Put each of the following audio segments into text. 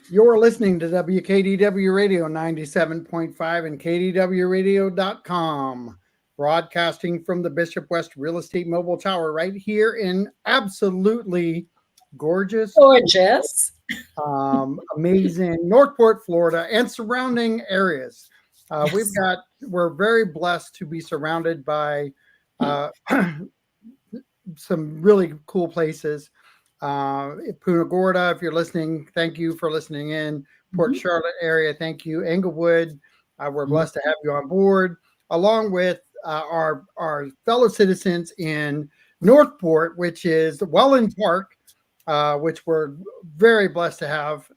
You're listening to WKDW Radio 97.5 and KDWRadio.com, broadcasting from the Bishop West Real Estate Mobile Tower right here in absolutely gorgeous, Gorgeous. amazing Northport, Florida, and surrounding areas. Yes. We're very blessed to be surrounded by uh, some really cool places. Punta Gorda, if you're listening, thank you for listening in. Port Charlotte area, thank you. Englewood, we're blessed to have you on board, along with our fellow citizens in Northport, which is Welland Park, which we're very blessed to have.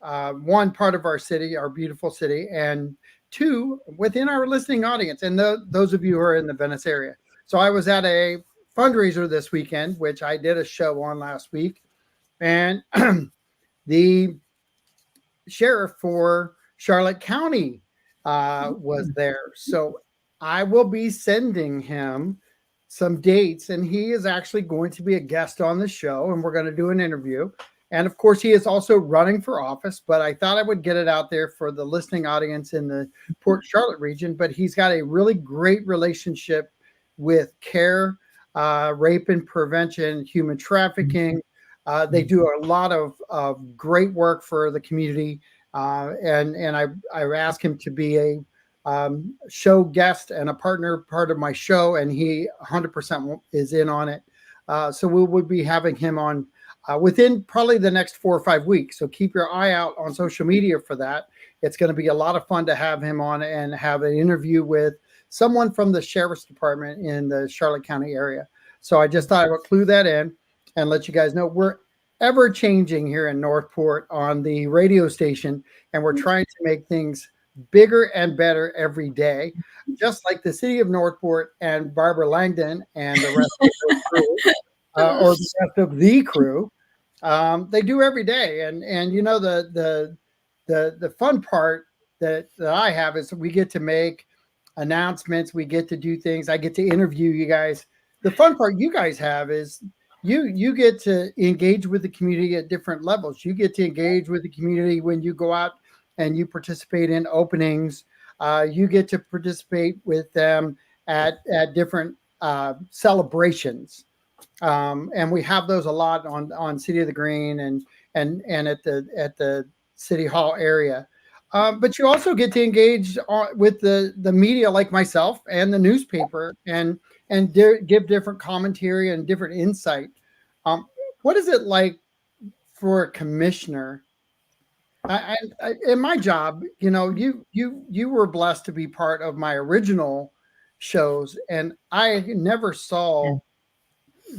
One part of our city, our beautiful city, and two within our listening audience, and those of you who are in the Venice area. So I was at a fundraiser this weekend, which I did a show on last week, and the sheriff for Charlotte County was there. So I will be sending him some dates, and he is actually going to be a guest on the show, and we're going to do an interview. And of course, he is also running for office, but I thought I would get it out there for the listening audience in the Port Charlotte region. But he's got a really great relationship with CARE, rape and prevention, human trafficking. They do a lot of great work for the community. And I asked him to be a show guest and a part of my show, and he 100% is in on it. So we will be having him on within probably the next 4 or 5 weeks. So keep your eye out on social media for that. It's going to be a lot of fun to have him on and have an interview with someone from the sheriff's department in the Charlotte County area. So I just thought I would clue that in and let you guys know we're ever changing here in Northport on the radio station, and we're trying to make things bigger and better every day, just like the city of Northport and Barbara Langdon and the rest of the crew, or the rest of the crew. They do every day, and you know the fun part that I have is we get to make announcements, we get to do things, I get to interview you guys. The fun part you guys have is you get to engage with the community at different levels. You get to engage with the community when you go out and you participate in openings. You get to participate with them at different celebrations. And we have those a lot on City of the Green and at the City Hall area. But you also get to engage with the media like myself and the newspaper and give different commentary and different insight. What is it like for a commissioner? In my job, you know, you were blessed to be part of my original shows, and I never saw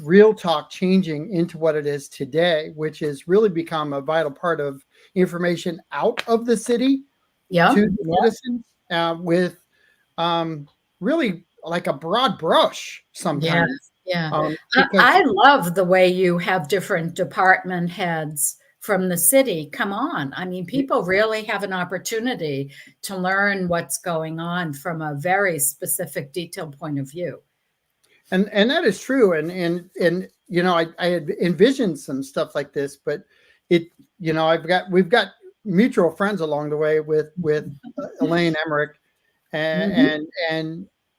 Real Talk changing into what it is today, which has really become a vital part of information out of the city to the citizens with really like a broad brush sometimes. I love the way you have different department heads from the city. Come on. I mean, people really have an opportunity to learn what's going on from a very specific, detailed point of view. And that is true. And you know, I had envisioned some stuff like this, but we've got mutual friends along the way with Elaine Emmerich and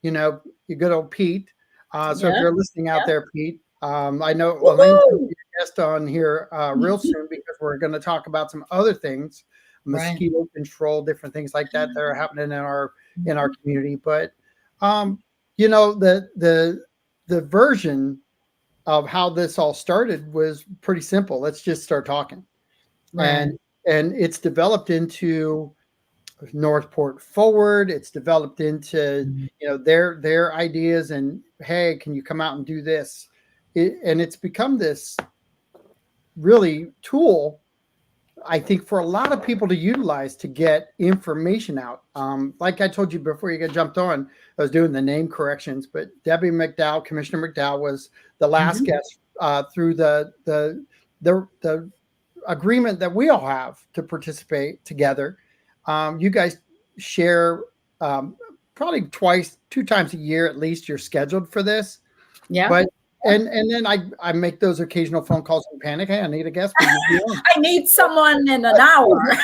you know, you good old Pete. So if you're listening out there, Pete, I know Elaine's going to be a guest on here real soon because we're going to talk about some other things, mosquito control, different things like that are happening in our community. But you know, the version of how this all started was pretty simple. Let's just start talking, and it's developed into Northport Forward. It's developed into you know their ideas and hey, can you come out and do this? And it's become this really tool, I think, for a lot of people to utilize to get information out. Like I told you before you got jumped on, I was doing the name corrections, but Debbie McDowell, Commissioner McDowell, was the last guest through the agreement that we all have to participate together. You guys share probably 2 times a year at least. You're scheduled for this, but and then I make those occasional phone calls and panic. Hey, I need a guest. Will you be on? I need someone in an hour.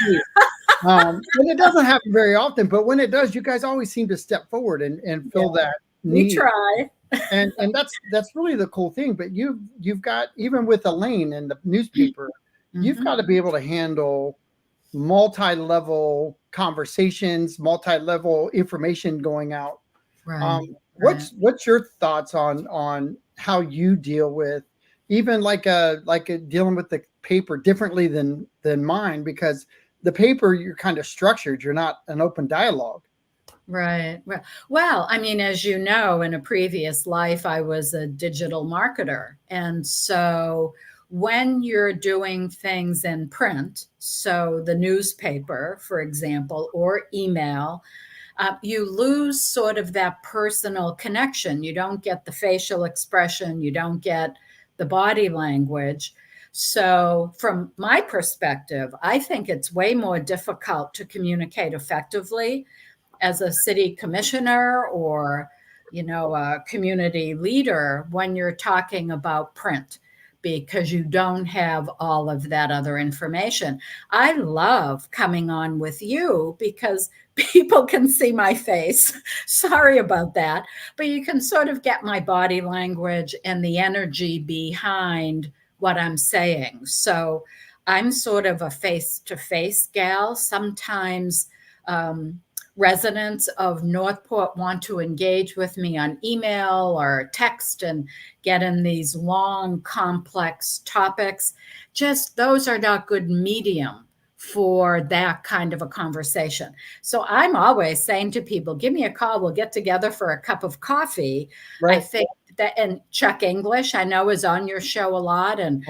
And it doesn't happen very often, but when it does, you guys always seem to step forward and fill that We need. try. And that's really the cool thing. But you've got, even with Elaine and the newspaper, you've got to be able to handle multi-level conversations, multi-level information going out. Right. What's your thoughts on how you deal with even like dealing with the paper differently than mine, because the paper, you're kind of structured, you're not an open dialogue. Right. Well, I mean, as you know, in a previous life, I was a digital marketer. And so when you're doing things in print, so the newspaper, for example, or email, you lose sort of that personal connection. You don't get the facial expression, you don't get the body language. So, from my perspective, I think it's way more difficult to communicate effectively as a city commissioner or a community leader when you're talking about print, because you don't have all of that other information. I love coming on with you because people can see my face. Sorry about that, but you can sort of get my body language and the energy behind what I'm saying. So I'm sort of a face-to-face gal. Sometimes residents of Northport want to engage with me on email or text and get in these long, complex topics. Just those are not good medium for that kind of a conversation. So I'm always saying to people, give me a call. We'll get together for a cup of coffee. Right. I think that, and Chuck English, I know, is on your show a lot. And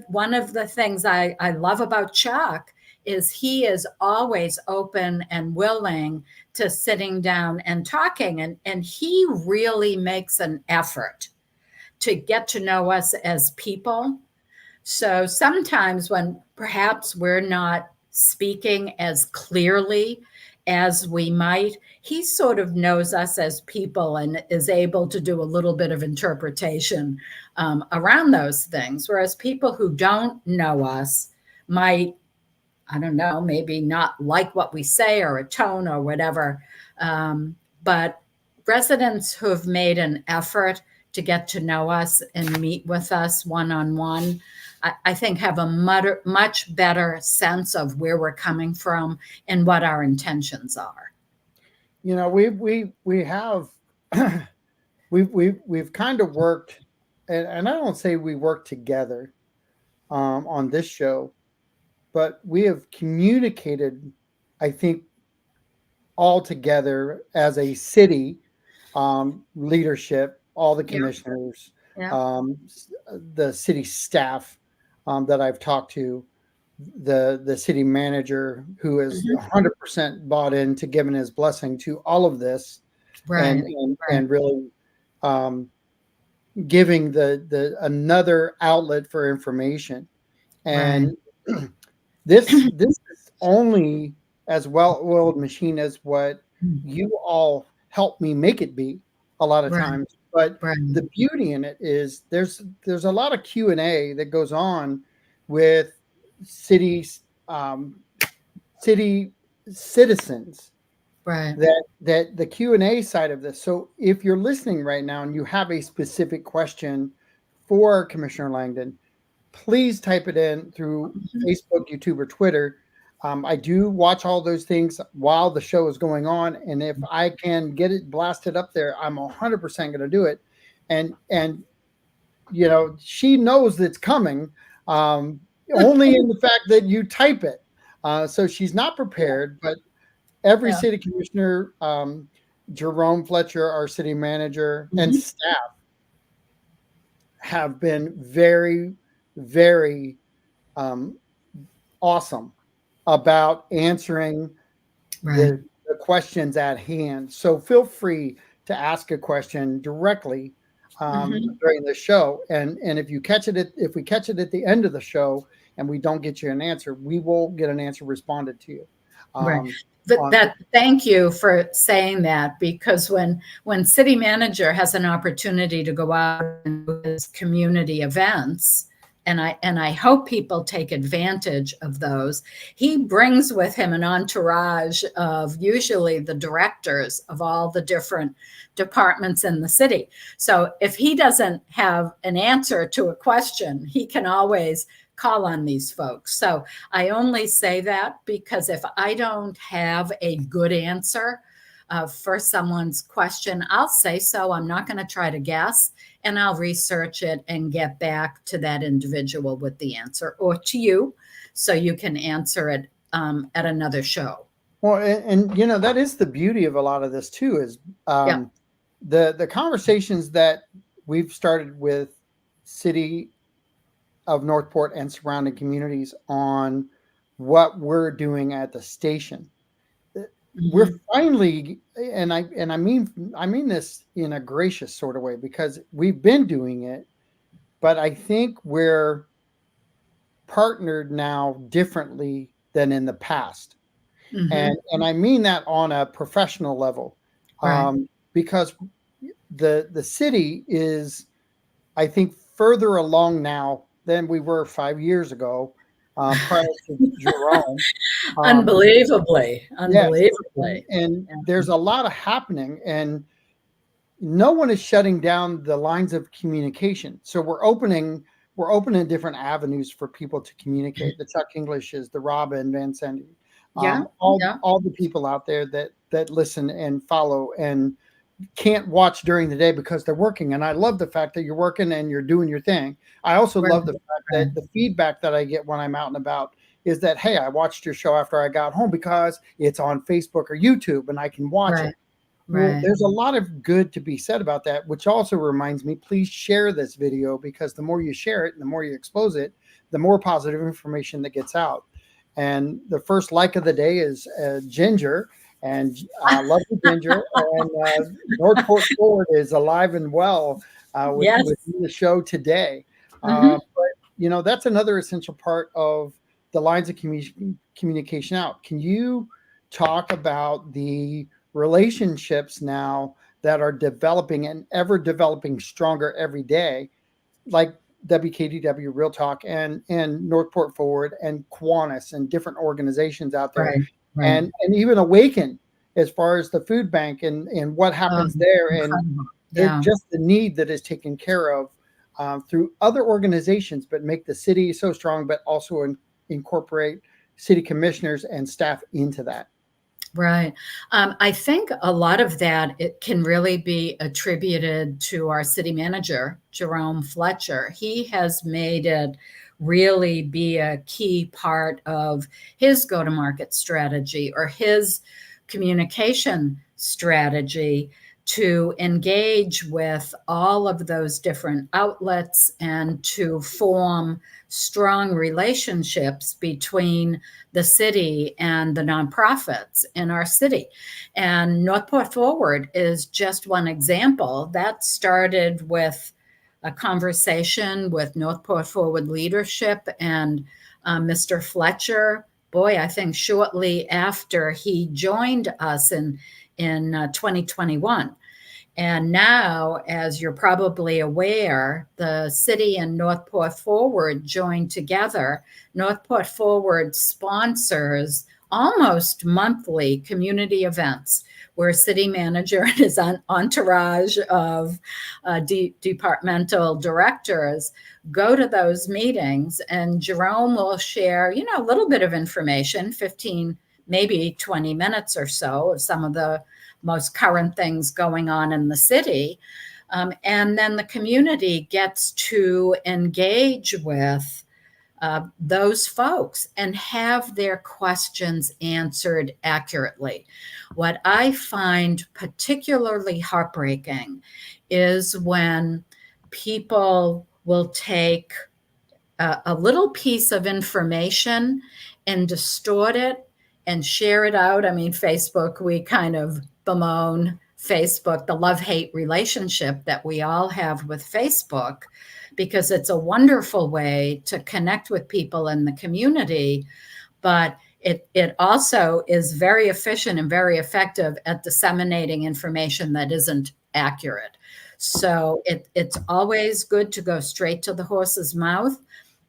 one of the things I love about Chuck is he is always open and willing to sitting down and talking. And he really makes an effort to get to know us as people. So sometimes when perhaps we're not speaking as clearly as we might, he sort of knows us as people and is able to do a little bit of interpretation around those things. Whereas people who don't know us might, I don't know, maybe not like what we say or a tone or whatever. But residents who have made an effort to get to know us and meet with us one-on-one, I think have a much better sense of where we're coming from and what our intentions are. We have we've kind of worked, and I don't say we work together on this show, but we have communicated, I think, all together as a city leadership, all the commissioners, the city staff that I've talked to, the city manager who is 100% bought into giving his blessing to all of this, and really giving the another outlet for information. And this is only as well-oiled machine as what you all help me make it be a lot of times. But the beauty in it is there's a lot of Q&A that goes on with city citizens, that the Q&A side of this. So if you're listening right now and you have a specific question for Commissioner Langdon, please type it in through Facebook, YouTube, or Twitter. I do watch all those things while the show is going on, and if I can get it blasted up there, I'm 100% going to do it. And she knows that's coming, only in the fact that you type it. So she's not prepared, but every city commissioner, Jerome Fletcher, our city manager, and staff have been very, very awesome about answering the questions at hand. So feel free to ask a question directly during the show. And if we catch it at the end of the show and we don't get you an answer, we will get an answer responded to you. Right. Um, But on thank you for saying that, because when city manager has an opportunity to go out and do his community events, and I hope people take advantage of those, he brings with him an entourage of usually the directors of all the different departments in the city. So if he doesn't have an answer to a question, he can always call on these folks. So I only say that because if I don't have a good answer for someone's question, I'll say so. I'm not going to try to guess, and I'll research it and get back to that individual with the answer, or to you, so you can answer it at another show. well, and you know that is the beauty of a lot of this too is Yeah. the conversations that we've started with city of Northport and surrounding communities on what we're doing at the station. We're Mm-hmm. finally, and I mean this in a gracious sort of way because we've been doing it, but I think we're partnered now differently than in the past. Mm-hmm. And I mean that on a professional level, Right. because the city is, I think, further along now than we were 5 years ago, prior to Jerome. Um, Unbelievably, yes, and Yeah. there's a lot of happening, and no one is shutting down the lines of communication. So we're opening different avenues for people to communicate. The Chuck Englishes, the Robin Van Sandy, Yeah. Yeah. all the people out there that listen and follow and can't watch during the day because they're working. And I love the fact that you're working and you're doing your thing. I also Right. love the fact Right. that the feedback that I get when I'm out and about is that, hey, I watched your show after I got home because it's on Facebook or YouTube and I can watch it. Right. Well, Right. there's a lot of good to be said about that, which also reminds me, please share this video because the more you share it and the more you expose it, the more positive information that gets out. And the first like of the day is Ginger, and lovely Ginger, and Northport Forward is alive and well with Yes. the show today. Hmm. But you know that's another essential part of the lines of communication out. Can you talk about the relationships now that are developing and ever developing stronger every day, like WKDW Real Talk and Northport Forward and Kiwanis and different organizations out there, Right. Right. and even Awaken as far as the food bank and what happens there, and Incredible. it Yeah. just the need that is taken care of through other organizations, but make the city so strong, but also incorporate city commissioners and staff into that. Right. I think a lot of that it can really be attributed to our city manager, Jerome Fletcher. He has made it really be a key part of his go-to-market strategy or his communication strategy to engage with all of those different outlets and to form strong relationships between the city and the nonprofits in our city. And Northport Forward is just one example. That started with a conversation with Northport Forward leadership and Mr. Fletcher. Boy, I think shortly after he joined us in 2021. And now, as you're probably aware, the city and Northport Forward joined together. Northport Forward sponsors almost monthly community events where city manager and his entourage of departmental directors go to those meetings, and Jerome will share, a little bit of information, 15, maybe 20 minutes or so of some of the most current things going on in the city. And then the community gets to engage with those folks and have their questions answered accurately. What I find particularly heartbreaking is when people will take a little piece of information and distort it and share it out. I mean, Facebook, we kind of bemoan Facebook, the love-hate relationship that we all have with Facebook, because it's a wonderful way to connect with people in the community. But it also is very efficient and very effective at disseminating information that isn't accurate. So it's always good to go straight to the horse's mouth.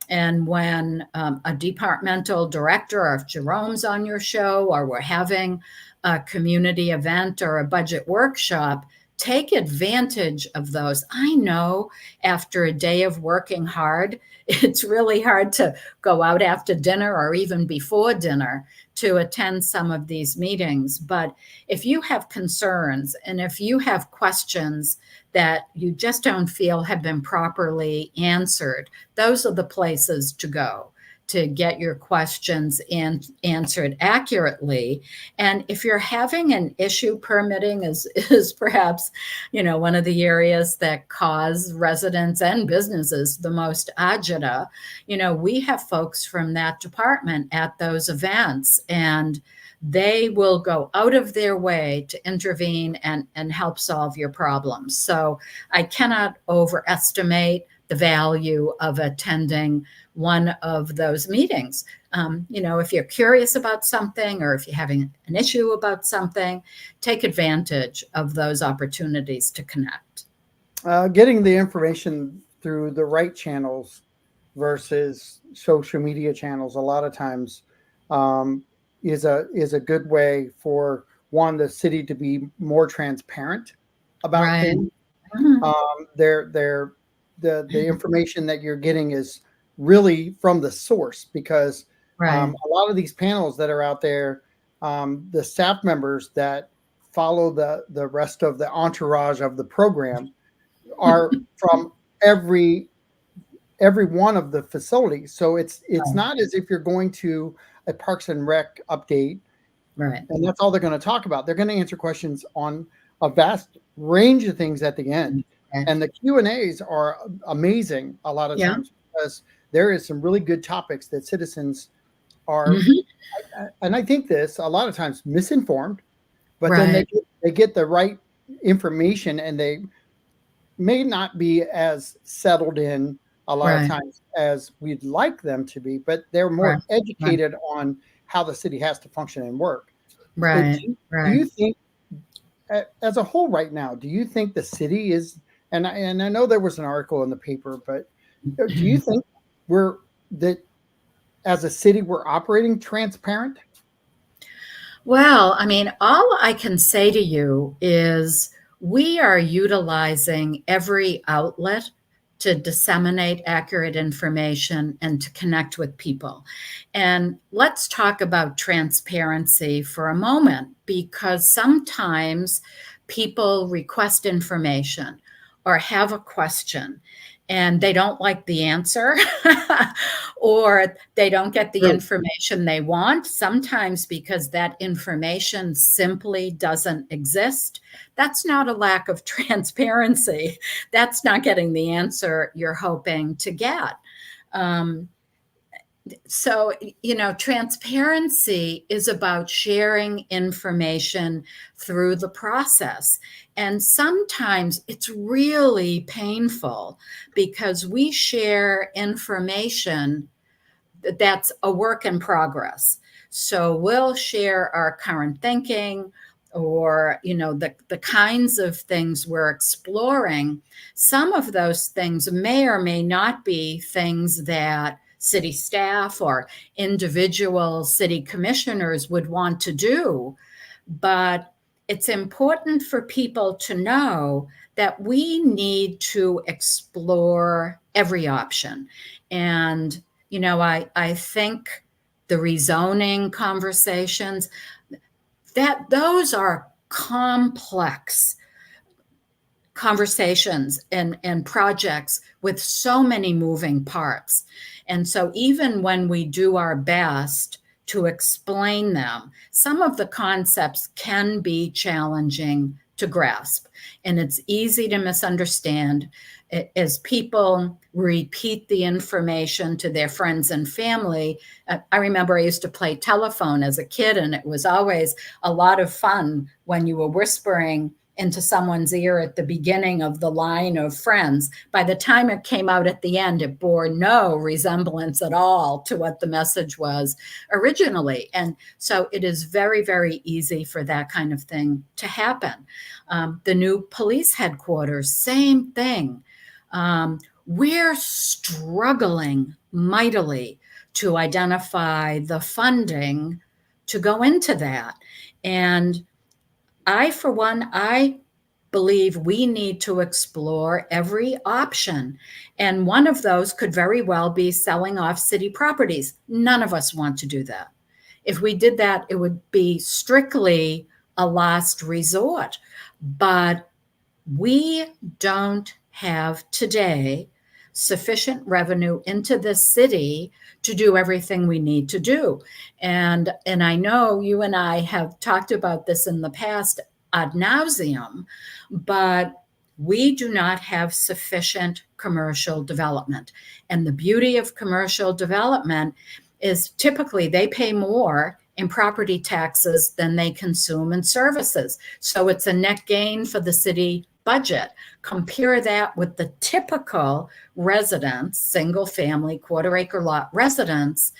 And when a departmental director, or if Jerome's on your show, or we're having a community event or a budget workshop, take advantage of those. I know after a day of working hard, it's really hard to go out after dinner or even before dinner to attend some of these meetings. But if you have concerns and if you have questions that you just don't feel have been properly answered, those are the places to go to get your questions answered accurately. And if you're having an issue, permitting is perhaps, one of the areas that cause residents and businesses the most agita. We have folks from that department at those events, and they will go out of their way to intervene and help solve your problems. So I cannot overestimate the value of attending one of those meetings. If you're curious about something or if you're having an issue about something, take advantage of those opportunities to connect. Getting the information through the right channels versus social media channels a lot of times is a good way for the city to be more transparent about Right. things. The information that you're getting is really from the source, because Right. a lot of these panels that are out there, the staff members that follow the rest of the entourage of the program are from every one of the facilities. So it's not as if you're going to a Parks and Rec update, Right. and that's all they're going to talk about. They're going to answer questions on a vast range of things at the end. Okay. And the Q&As are amazing a lot of times, because there is some really good topics that citizens are, and I think this a lot of times misinformed, but then they get the right information, and they may not be as settled in a lot of times as we'd like them to be, but they're more educated on how the city has to function and work. Right. Do you think, as a whole right now, do you think the city is, and I know there was an article in the paper, but do you think that as a city we're operating transparent? Well, I mean, all I can say to you is we are utilizing every outlet to disseminate accurate information and to connect with people. And let's talk about transparency for a moment, because sometimes people request information or have a question and they don't like the answer or they don't get the information they want, sometimes because that information simply doesn't exist. That's not a lack of transparency. That's not getting the answer you're hoping to get. So, transparency is about sharing information through the process. And sometimes it's really painful because we share information that's a work in progress. So we'll share our current thinking or, the kinds of things we're exploring. Some of those things may or may not be things that city staff or individual city commissioners would want to do. But it's important for people to know that we need to explore every option. And, I think the rezoning conversations, that those are complex conversations and projects with so many moving parts. And so even when we do our best to explain them, some of the concepts can be challenging to grasp, and it's easy to misunderstand as people repeat the information to their friends and family. I remember I used to play telephone as a kid, and it was always a lot of fun when you were whispering into someone's ear at the beginning of the line of friends, by the time it came out at the end, it bore no resemblance at all to what the message was originally. And so it is very, very easy for that kind of thing to happen. The new police headquarters, same thing. We're struggling mightily to identify the funding to go into that. And for one, I believe we need to explore every option. And one of those could very well be selling off city properties. None of us want to do that. If we did that, it would be strictly a last resort. But we don't have today sufficient revenue into the city to do everything we need to do. And I know you and I have talked about this in the past ad nauseum, but we do not have sufficient commercial development. And the beauty of commercial development is typically they pay more in property taxes than they consume in services. So it's a net gain for the city budget. Compare that with the typical residence, single family, quarter acre lot residence.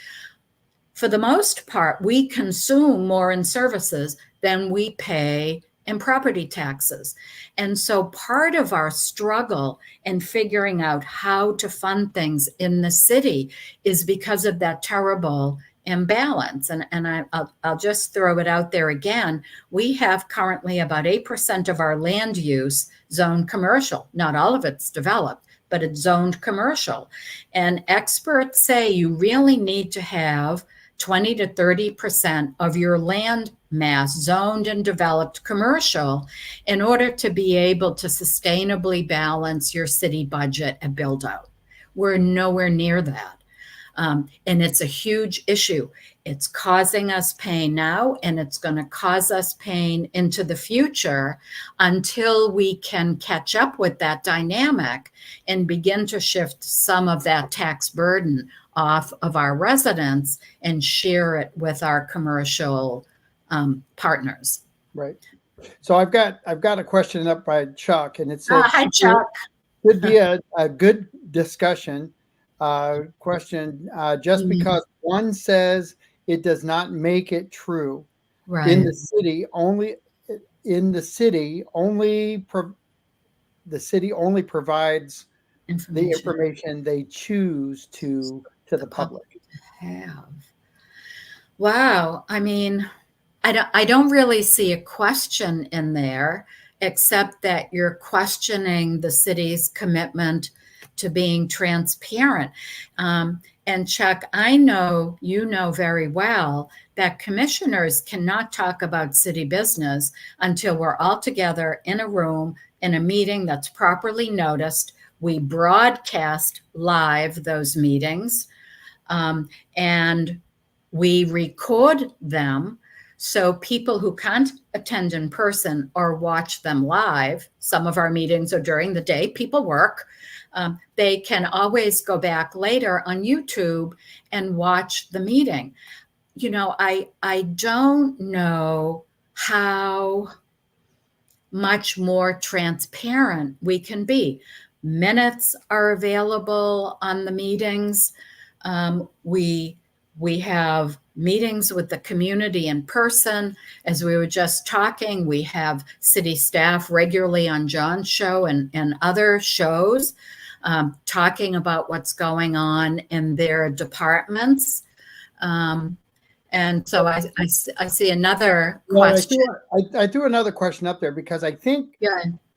For the most part, we consume more in services than we pay in property taxes. And so part of our struggle in figuring out how to fund things in the city is because of that terrible imbalance. And I'll just throw it out there again. We have currently about 8% of our land use zoned commercial. Not all of it's developed, but it's zoned commercial. And experts say you really need to have 20 to 30% of your land mass zoned and developed commercial in order to be able to sustainably balance your city budget and build out. We're nowhere near that. And it's a huge issue. It's causing us pain now, and it's going to cause us pain into the future until we can catch up with that dynamic and begin to shift some of that tax burden off of our residents and share it with our commercial partners. Right. So I've got a question up by Chuck, and it says, hi, Chuck. Could be a good discussion question. Just because one says it does not make it true. Right. In the city only the city only provides the information they choose to the public. Have. Wow. I mean, I don't really see a question in there, except that you're questioning the city's commitment to being transparent. And Chuck, I know you know very well that commissioners cannot talk about city business until we're all together in a room in a meeting that's properly noticed. We broadcast live those meetings, and we record them. So people who can't attend in person or watch them live, some of our meetings are during the day, people work, they can always go back later on YouTube and watch the meeting. You know, I don't know how much more transparent we can be. Minutes are available on the meetings. We have meetings with the community in person. As we were just talking, we have city staff regularly on John's show and other shows talking about what's going on in their departments. And so I see another question. I threw another question up there because I think,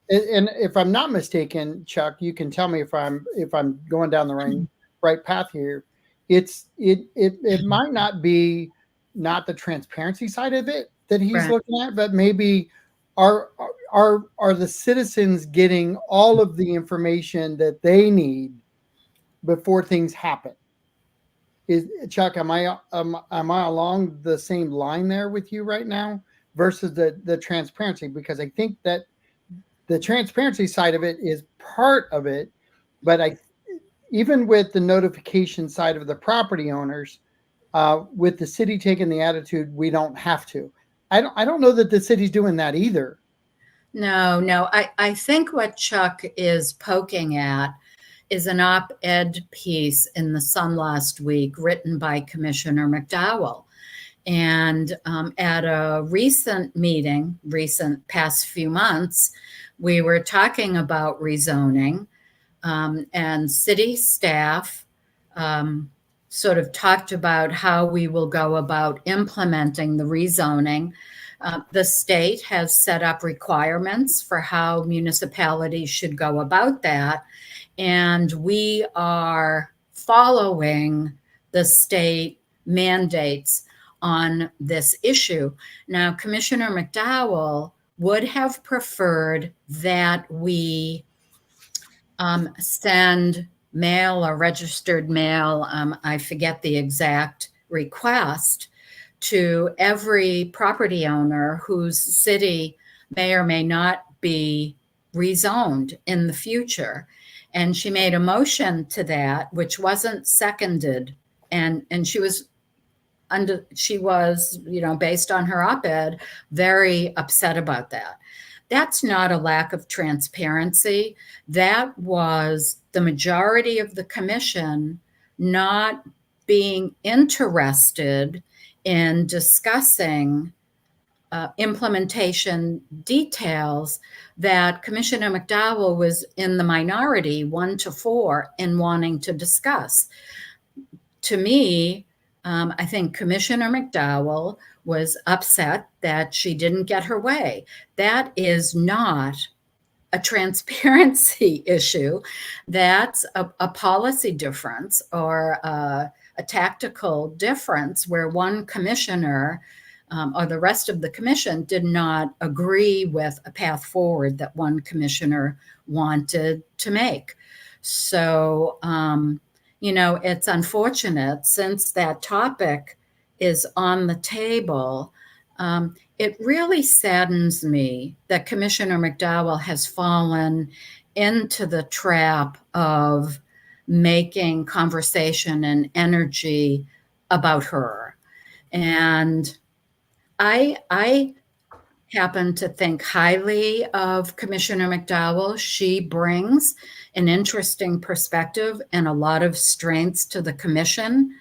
and if I'm not mistaken, Chuck, you can tell me if I'm going down the right path here. It might not be the transparency side of it that he's looking at, but maybe are the citizens getting all of the information that they need before things happen? Chuck, am I along the same line there with you right now versus the transparency? Because I think that the transparency side of it is part of it, but even with the notification side of the property owners, with the city taking the attitude we don't have to. I don't know that the city's doing that either. No. I think what Chuck is poking at is an op-ed piece in the Sun last week written by Commissioner McDowell. And at a recent meeting, recent past few months, we were talking about rezoning, and city staff sort of talked about how we will go about implementing the rezoning. The state has set up requirements for how municipalities should go about that, and we are following the state mandates on this issue. Now, Commissioner McDowell would have preferred that we send mail or registered mail, I forget the exact request, to every property owner whose city may or may not be rezoned in the future. And she made a motion to that, which wasn't seconded. And she was based on her op-ed, very upset about that. That's not a lack of transparency. That was the majority of the commission not being interested in discussing implementation details that Commissioner McDowell was in the minority, 1-4, in wanting to discuss. To me, I think Commissioner McDowell was upset that she didn't get her way. That is not a transparency issue. That's a policy difference or a tactical difference where one commissioner or the rest of the commission did not agree with a path forward that one commissioner wanted to make. So, it's unfortunate since that topic is on the table. It really saddens me that Commissioner McDowell has fallen into the trap of making conversation and energy about her. And I happen to think highly of Commissioner McDowell. She brings an interesting perspective and a lot of strengths to the commission.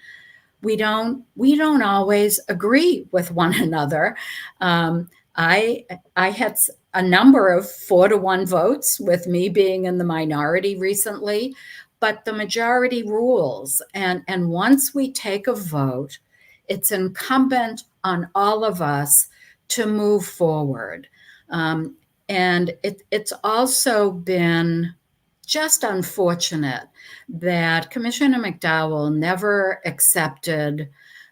We don't always agree with one another. I had a number of 4-1 votes with me being in the minority recently, but the majority rules. And once we take a vote, it's incumbent on all of us to move forward. And it's also been just unfortunate that Commissioner McDowell never accepted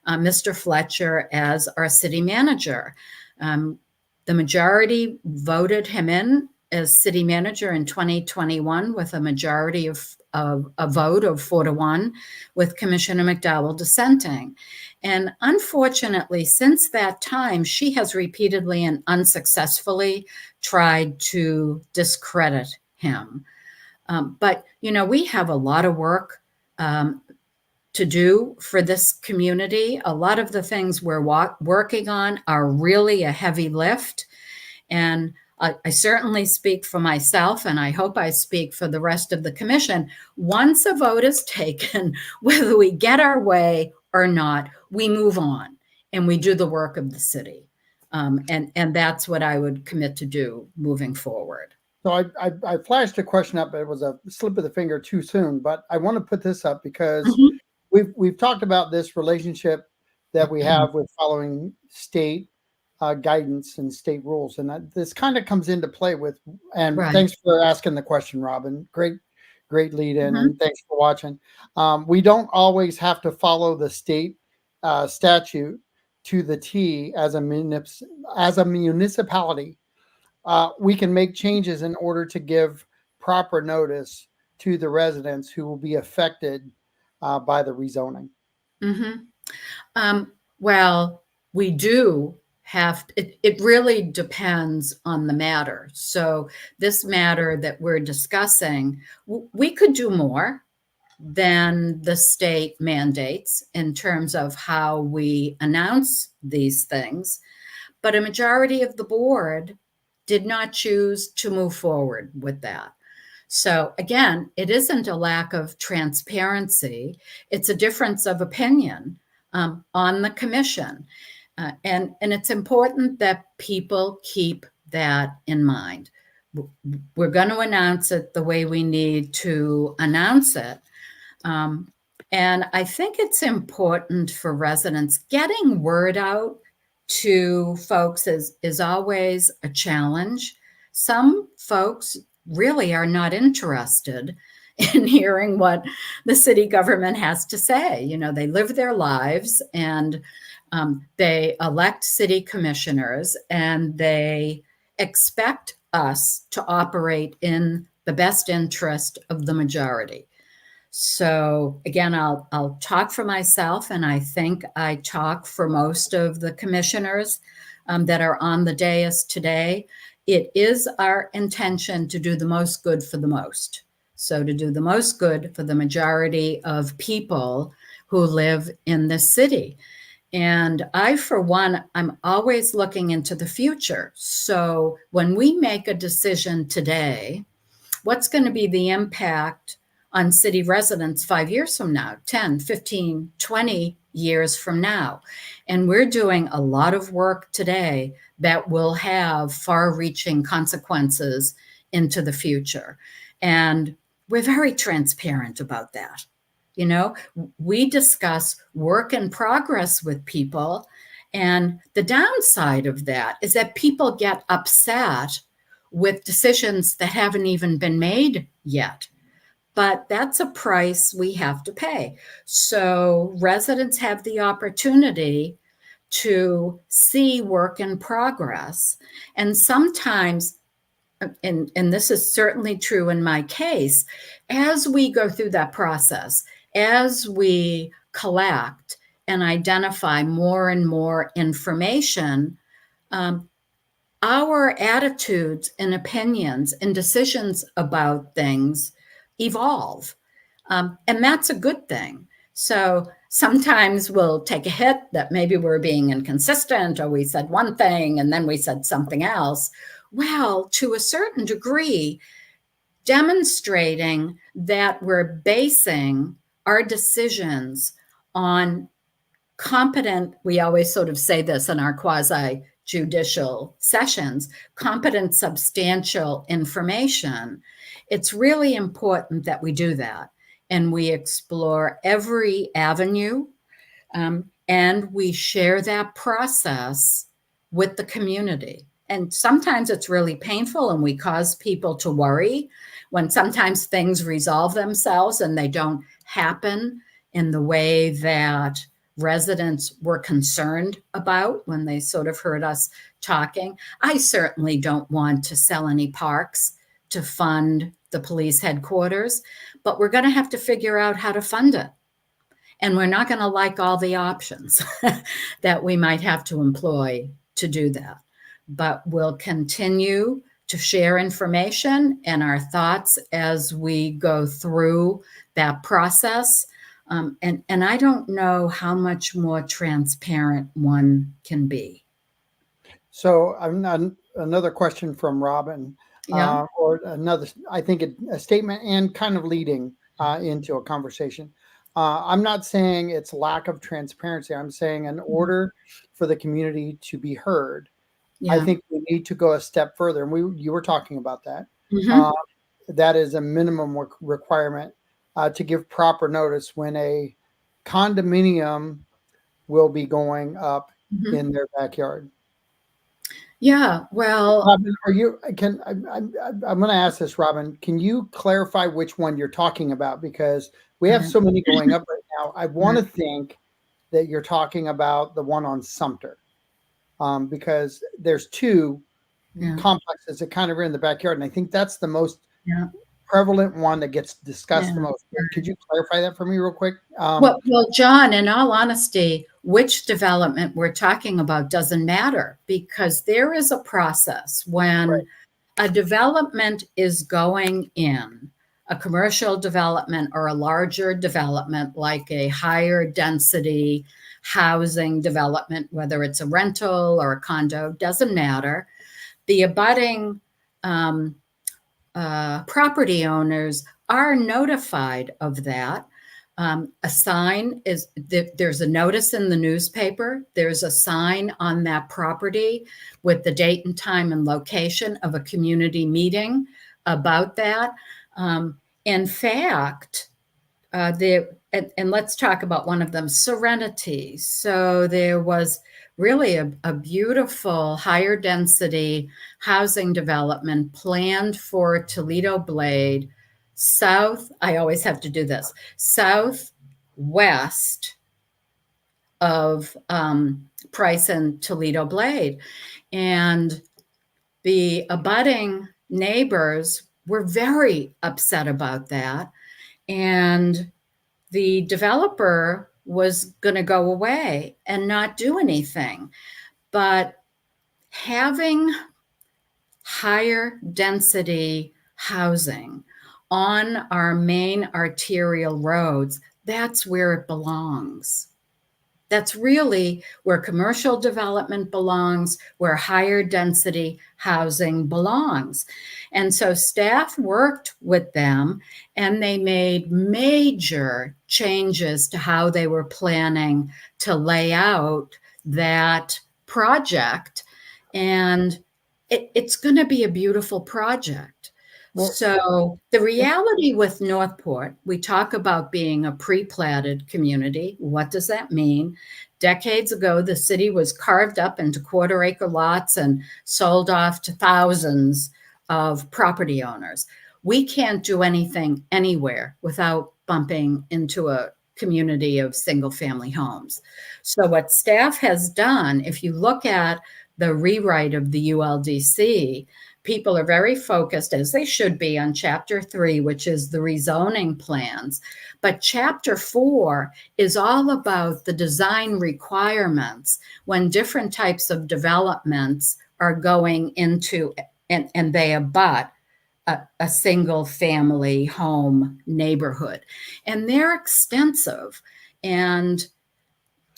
Mr. Fletcher as our city manager. The majority voted him in as city manager in 2021 with a majority of a vote of 4-1, with Commissioner McDowell dissenting. And unfortunately, since that time, she has repeatedly and unsuccessfully tried to discredit him. But we have a lot of work to do for this community. A lot of the things we're working on are really a heavy lift. And I certainly speak for myself, and I hope I speak for the rest of the commission. Once a vote is taken, whether we get our way or not, we move on and we do the work of the city. And that's what I would commit to do moving forward. So I flashed a question up, but it was a slip of the finger too soon. But I want to put this up because we've talked about this relationship that we have with following state guidance and state rules, and this kind of comes into play with. And thanks for asking the question, Robin. Great lead in, and thanks for watching. We don't always have to follow the state statute to the T as a municipality. We can make changes in order to give proper notice to the residents who will be affected by the rezoning. Well, we do have, it really depends on the matter. So this matter that we're discussing, we could do more than the state mandates in terms of how we announce these things. But a majority of the board did not choose to move forward with that. So again, it isn't a lack of transparency. It's a difference of opinion on the commission. And it's important that people keep that in mind. We're going to announce it the way we need to announce it. And I think it's important for residents. Getting word out to folks is always a challenge. Some folks really are not interested in hearing what the city government has to say. You know, they live their lives and they elect city commissioners and they expect us to operate in the best interest of the majority. So again, I'll talk for myself, and I think I talk for most of the commissioners that are on the dais today. It is our intention to do the most good for the most. So to do the most good for the majority of people who live in this city. And I, for one, I'm always looking into the future. So when we make a decision today, what's going to be the impact on city residents 5 years from now, 10, 15, 20 years from now? And we're doing a lot of work today that will have far-reaching consequences into the future. And we're very transparent about that. You know, we discuss work in progress with people. And the downside of that is that people get upset with decisions that haven't even been made yet. But that's a price we have to pay. So residents have the opportunity to see work in progress. And sometimes, and this is certainly true in my case, as we go through that process, as we collect and identify more and more information, our attitudes and opinions and decisions about things evolve. And that's a good thing. So sometimes we'll take a hit that maybe we're being inconsistent, or we said one thing and then we said something else. Well, to a certain degree, demonstrating that we're basing our decisions on competent, we always sort of say this in our quasi-judicial sessions, competent, substantial information. It's really important that we do that. And we explore every avenue, and we share that process with the community. And sometimes it's really painful and we cause people to worry when sometimes things resolve themselves and they don't happen in the way that residents were concerned about when they sort of heard us talking. I certainly don't want to sell any parks to fund the police headquarters, but we're going to have to figure out how to fund it. And we're not going to like all the options that we might have to employ to do that. But we'll continue to share information and our thoughts as we go through that process. And I don't know how much more transparent one can be. So another question from Robin, Yeah. or another, I think a statement and kind of leading into a conversation. I'm not saying it's lack of transparency. I'm saying in order for the community to be heard, Yeah. I think we need to go a step further. And you were talking about that. Mm-hmm. That is a minimum requirement to give proper notice when a condominium will be going up in their backyard. Yeah, well, Robin, I'm going to ask this, Robin, can you clarify which one you're talking about? Because we have so many going up right now. I want to think that you're talking about the one on Sumter, because there's two complexes that kind of are in the backyard. And I think that's the most prevalent one that gets discussed the most. Could you clarify that for me real quick? Well, John, in all honesty, which development we're talking about doesn't matter, because there is a process when a development is going in, a commercial development or a larger development, like a higher density housing development, whether it's a rental or a condo, doesn't matter. the abutting property owners are notified of that. A sign is, there's a notice in the newspaper. There's a sign on that property with the date and time and location of a community meeting about that. In fact, and let's talk about one of them, Serenity. So there was really a beautiful higher density housing development planned for Toledo Blade, I always have to do this, southwest of Price and Toledo Blade. And the abutting neighbors were very upset about that. And the developer was going to go away and not do anything. But having higher density housing on our main arterial roads, that's where it belongs. That's really where commercial development belongs, where higher density housing belongs. And so staff worked with them and they made major changes to how they were planning to lay out that project. And it's going to be a beautiful project. Well, so the reality with Northport, we talk about being a pre-platted community. What does that mean? Decades ago, the city was carved up into quarter-acre lots and sold off to thousands of property owners. We can't do anything anywhere without bumping into a community of single-family homes. So what staff has done, if you look at the rewrite of the ULDC, people are very focused, as they should be, on Chapter 3, which is the rezoning plans. But Chapter 4 is all about the design requirements when different types of developments are going into and they abut a single family home neighborhood. And they're extensive. And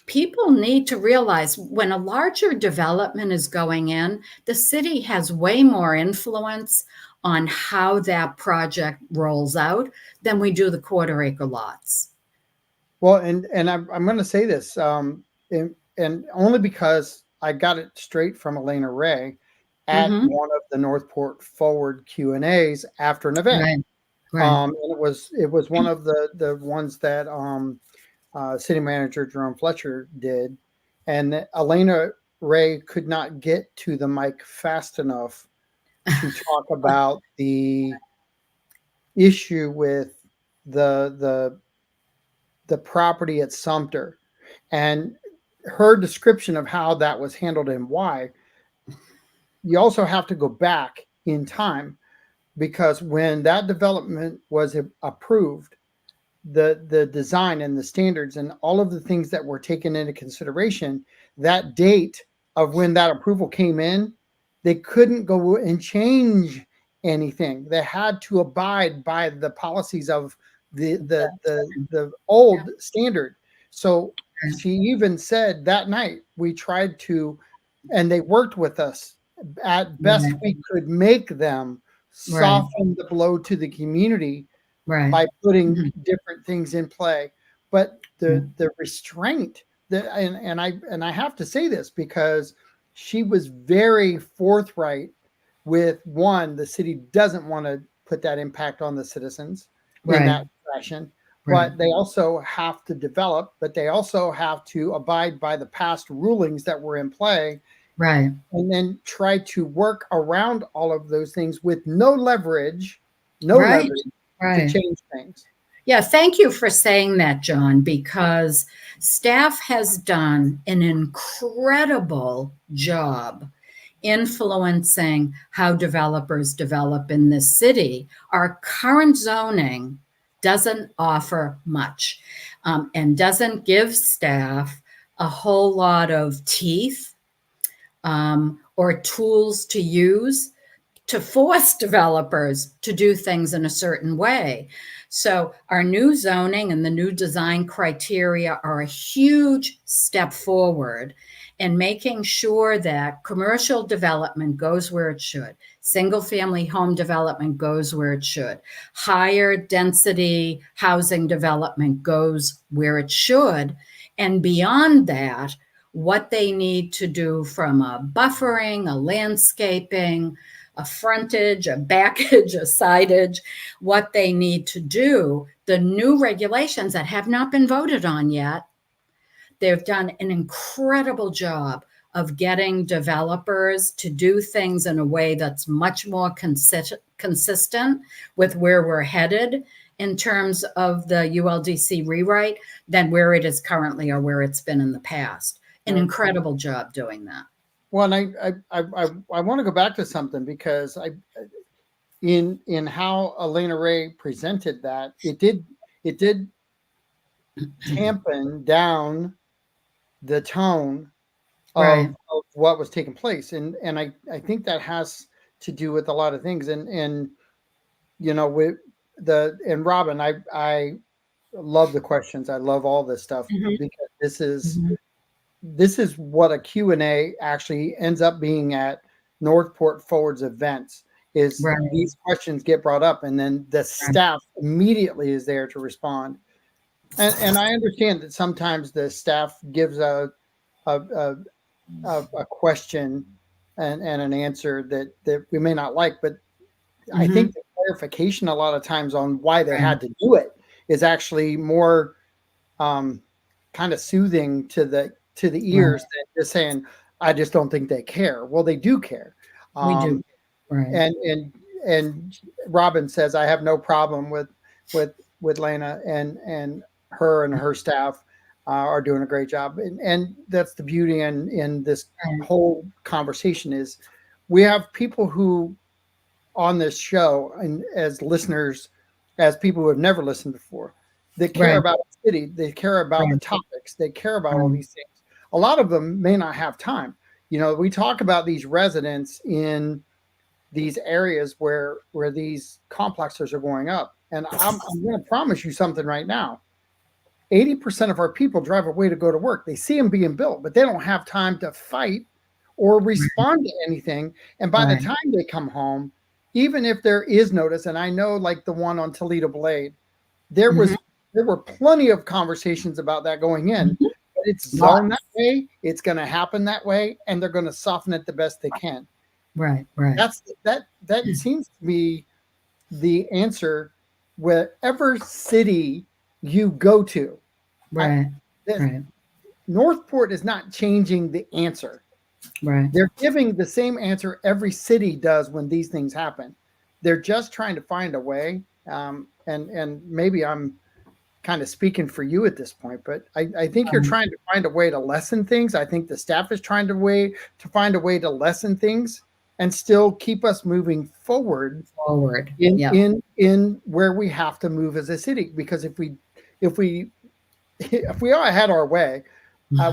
people need to realize when a larger development is going in, the city has way more influence on how that project rolls out than we do the quarter-acre lots. Well, and I'm going to say this, and only because I got it straight from Elena Ray at one of the Northport Forward Q&As after an event. Right. Right. And it was one of the ones that City Manager Jerome Fletcher did, and Elena Ray could not get to the mic fast enough to talk about the issue with the property at Sumter and her description of how that was handled and why. You also have to go back in time, because when that development was approved, the design and the standards and all of the things that were taken into consideration, that date of when that approval came in, they couldn't go and change anything. They had to abide by the policies of the old standard. So she even said that night, we tried to, and they worked with us at best we could make them soften the blow to the community by putting different things in play. But the restraint, and I have to say this because she was very forthright with, one, the city doesn't want to put that impact on the citizens in that fashion, but they also have to develop, but they also have to abide by the past rulings that were in play. Right. And then try to work around all of those things with no leverage to change things. Yeah, thank you for saying that, John, because staff has done an incredible job influencing how developers develop in this city. Our current zoning doesn't offer much and doesn't give staff a whole lot of teeth or tools to use to force developers to do things in a certain way. So our new zoning and the new design criteria are a huge step forward. and making sure that commercial development goes where it should, single family home development goes where it should, higher density housing development goes where it should, and beyond that, what they need to do from a buffering, a landscaping, a frontage, a backage, a sidage, what they need to do, the new regulations that have not been voted on yet. They've done an incredible job of getting developers to do things in a way that's much more consistent with where we're headed in terms of the ULDC rewrite than where it is currently or where it's been in the past. An incredible job doing that. Well, and I want to go back to something, because in how Elena Ray presented that, it did tampen down the tone Right. of what was taking place, and I think that has to do with a lot of things, and with and Robin, I love the questions. I love all this stuff, because this is what a Q&A actually ends up being at Northport Forward's events, is these questions get brought up, and then the staff immediately is there to respond. And I understand that sometimes the staff gives a question and an answer that we may not like, but I think the clarification a lot of times on why they had to do it is actually more kind of soothing to the ears than just saying, I just don't think they care. Well, they do care. We do. Right. And Robin says, I have no problem with Lena, and her staff are doing a great job. And that's the beauty in this whole conversation, is we have people who on this show, and as listeners, as people who have never listened before, they care about the city, they care about the topics, they care about all these things. A lot of them may not have time. We talk about these residents in these areas where these complexes are going up. And I'm going to promise you something right now. 80% of our people drive away to go to work. They see them being built, but they don't have time to fight or respond to anything. And by the time they come home, even if there is notice, and I know, like the one on Toledo Blade, there were plenty of conversations about that going in. But it's zoned that way, it's going to happen that way, and they're going to soften it the best they can. Right. That seems to be the answer wherever city you go to. Northport is not changing the answer. They're giving the same answer every city does when these things happen. They're just trying to find a way. And maybe I'm kind of speaking for you at this point, but I think you're trying to find a way to lessen things. I think the staff is trying to find a way to lessen things and still keep us moving forward in where we have to move as a city. Because if we all had our way,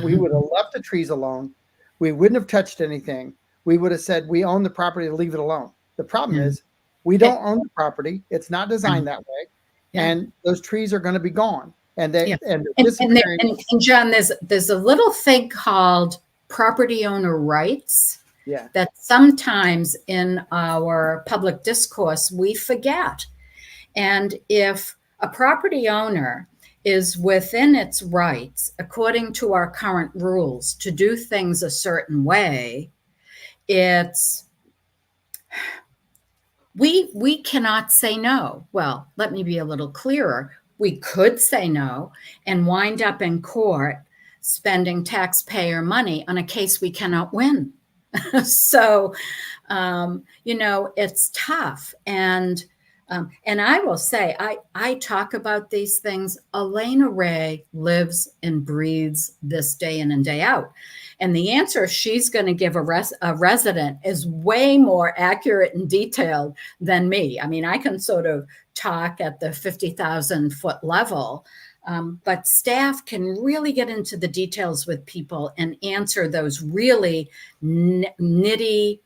we would have left the trees alone. We wouldn't have touched anything. We would have said, we own the property, leave it alone. The problem is we don't own the property. It's not designed that way. And those trees are going to be gone. And they're disappearing. And John, there's a little thing called property owner rights that sometimes in our public discourse we forget. And if a property owner is within its rights, according to our current rules, to do things a certain way, we cannot say no. Well, let me be a little clearer. We could say no and wind up in court spending taxpayer money on a case we cannot win. So, it's tough. And I will say, I talk about these things. Elena Ray lives and breathes this day in and day out. And the answer she's going to give a resident is way more accurate and detailed than me. I mean, I can sort of talk at the 50,000 foot level, but staff can really get into the details with people and answer those really nitty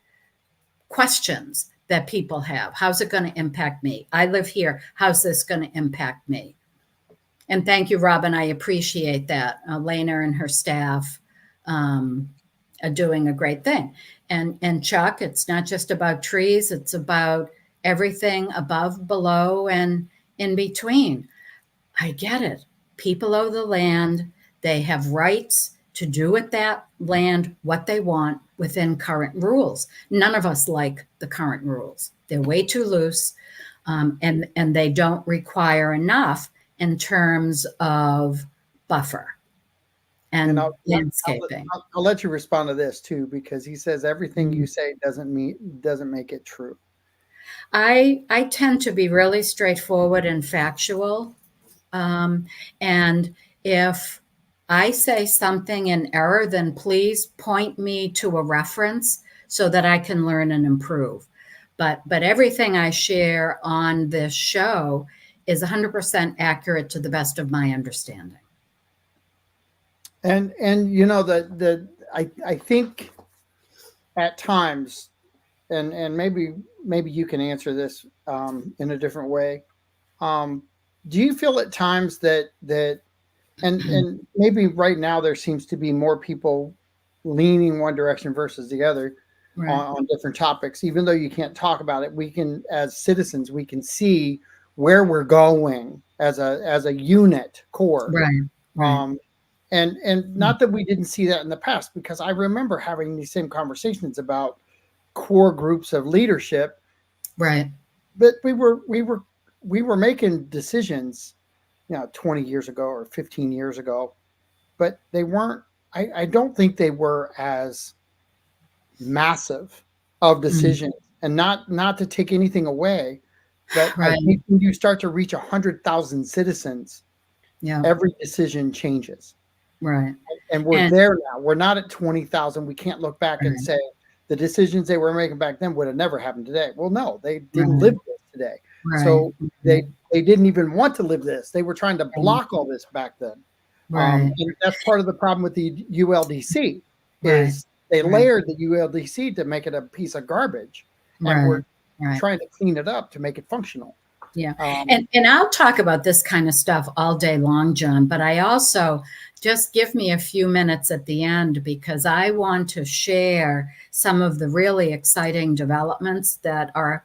questions that people have. How's it going to impact me? I live here. How's this going to impact me? And thank you, Robin. I appreciate that. Elena and her staff doing a great thing. And Chuck, it's not just about trees, it's about everything above, below, and in between. I get it. People owe the land. They have rights to do with that land what they want within current rules. None of us like the current rules. They're way too loose, and they don't require enough in terms of buffer And and landscaping. I'll let you respond to this too, because he says everything you Mm. say doesn't make it true. I tend to be really straightforward and factual. And if I say something in error, then please point me to a reference so that I can learn and improve. But everything I share on this show is 100% accurate to the best of my understanding. And you know I think at times, and maybe you can answer this in a different way. Do you feel at times that and maybe right now there seems to be more people leaning one direction versus the other Right. on different topics, even though you can't talk about it, we can, as citizens, we can see where we're going as a unit core. Right. Right. And not that we didn't see that in the past, because I remember having these same conversations about core groups of leadership, Right. but we were making decisions, 20 years ago or 15 years ago, but they weren't. I don't think they were as massive of decisions, and not to take anything away, but I Right. think when you start to reach 100,000 citizens, Yeah. every decision changes. Right. And we're And there now. We're not at 20,000. We can't look back and right. say the decisions they were making back then would have never happened today. Well, no, they didn't Right. live this today. Right. So they didn't even want to live this. They were trying to Right. block all this back then. Right. And that's part of the problem with the ULDC Right. is they Right. layered the ULDC to make it a piece of garbage, and Right. we're Right. trying to clean it up to make it functional. Yeah. And I'll talk about this kind of stuff all day long, John, but I also just give me a few minutes at the end because I want to share some of the really exciting developments that are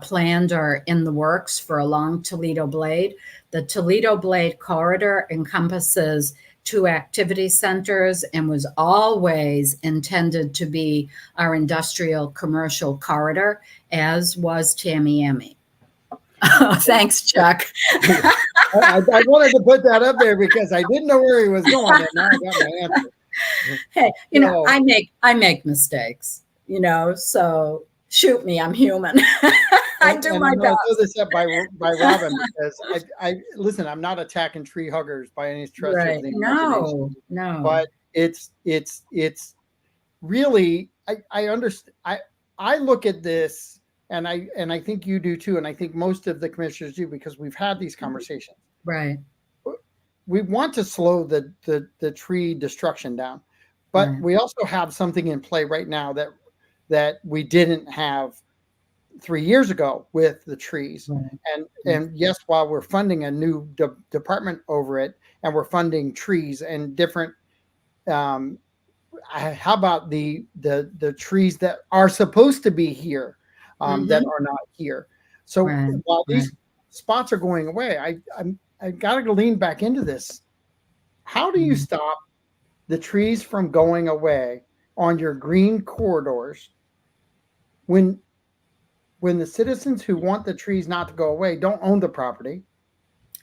planned or in the works for along Toledo Blade. The Toledo Blade corridor encompasses 2 activity centers and was always intended to be our industrial commercial corridor, as was Tamiami. Oh, thanks, Chuck. I wanted to put that up there because I didn't know where he was going, and now I got my answer. Hey, So, I make mistakes, so shoot me, I'm human. I do and my I'm going to throw best. this up by Robin, because I listen. I'm not attacking tree huggers by any stretch Right. of the imagination, No. but it's really I understand. I look at this, and I think you do too, and I think most of the commissioners do, because we've had these conversations. Right. We want to slow the tree destruction down, but Right. we also have something in play right now that we didn't have 3 years ago with the trees. Right. And yes, while we're funding a new department over it, and we're funding trees and different, how about the trees that are supposed to be here, that are not here? So Right. while Right. these spots are going away, I got to lean back into this. How do you stop the trees from going away on your green corridors when the citizens who want the trees not to go away don't own the property?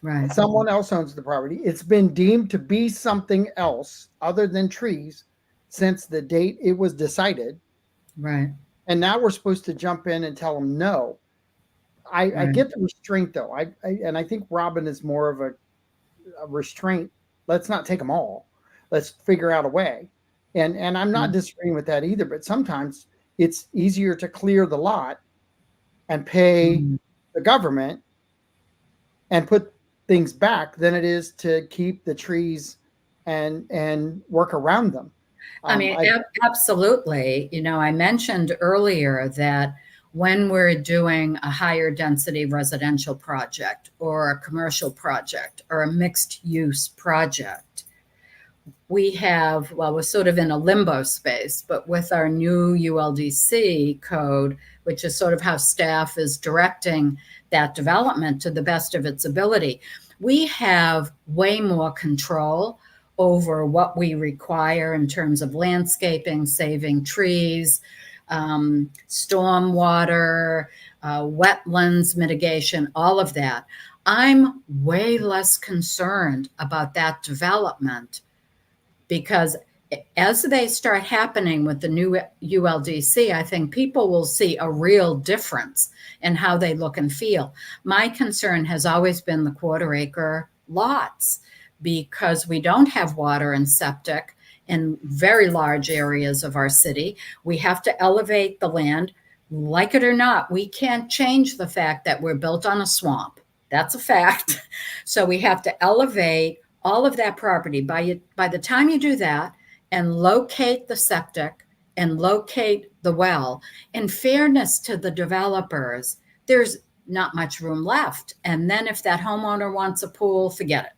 Right. Someone else owns the property. It's been deemed to be something else other than trees since the date it was decided. Right. And now we're supposed to jump in and tell them no. I get the restraint, though. And I think Robin is more of a restraint. Let's not take them all. Let's figure out a way. And I'm not disagreeing with that either. But sometimes it's easier to clear the lot and pay the government and put things back than it is to keep the trees and work around them. I mean, absolutely. I mentioned earlier that when we're doing a higher density residential project or a commercial project or a mixed use project, we have, well, we're sort of in a limbo space, but with our new ULDC code, which is sort of how staff is directing that development to the best of its ability, we have way more control over what we require in terms of landscaping, saving trees, stormwater, wetlands mitigation, all of that. I'm way less concerned about that development because as they start happening with the new ULDC, I think people will see a real difference in how they look and feel. My concern has always been the quarter-acre lots because we don't have water and septic in very large areas of our city. We have to elevate the land. Like it or not, we can't change the fact that we're built on a swamp. That's a fact. So we have to elevate all of that property. By the time you do that and locate the septic and locate the well, in fairness to the developers, there's not much room left. And then if that homeowner wants a pool, forget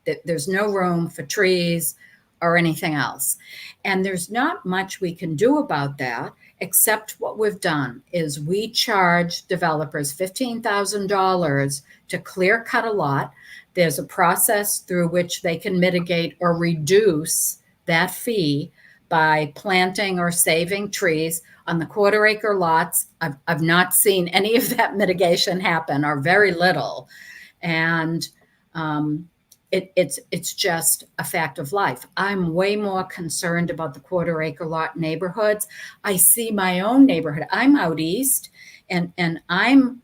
it. There's no room for trees or anything else. And there's not much we can do about that, except what we've done is we charge developers $15,000 to clear cut a lot. There's a process through which they can mitigate or reduce that fee by planting or saving trees on the quarter-acre lots. I've not seen any of that mitigation happen, or very little. And it's just a fact of life. I'm way more concerned about the quarter-acre lot neighborhoods. I see my own neighborhood. I'm out east, and I'm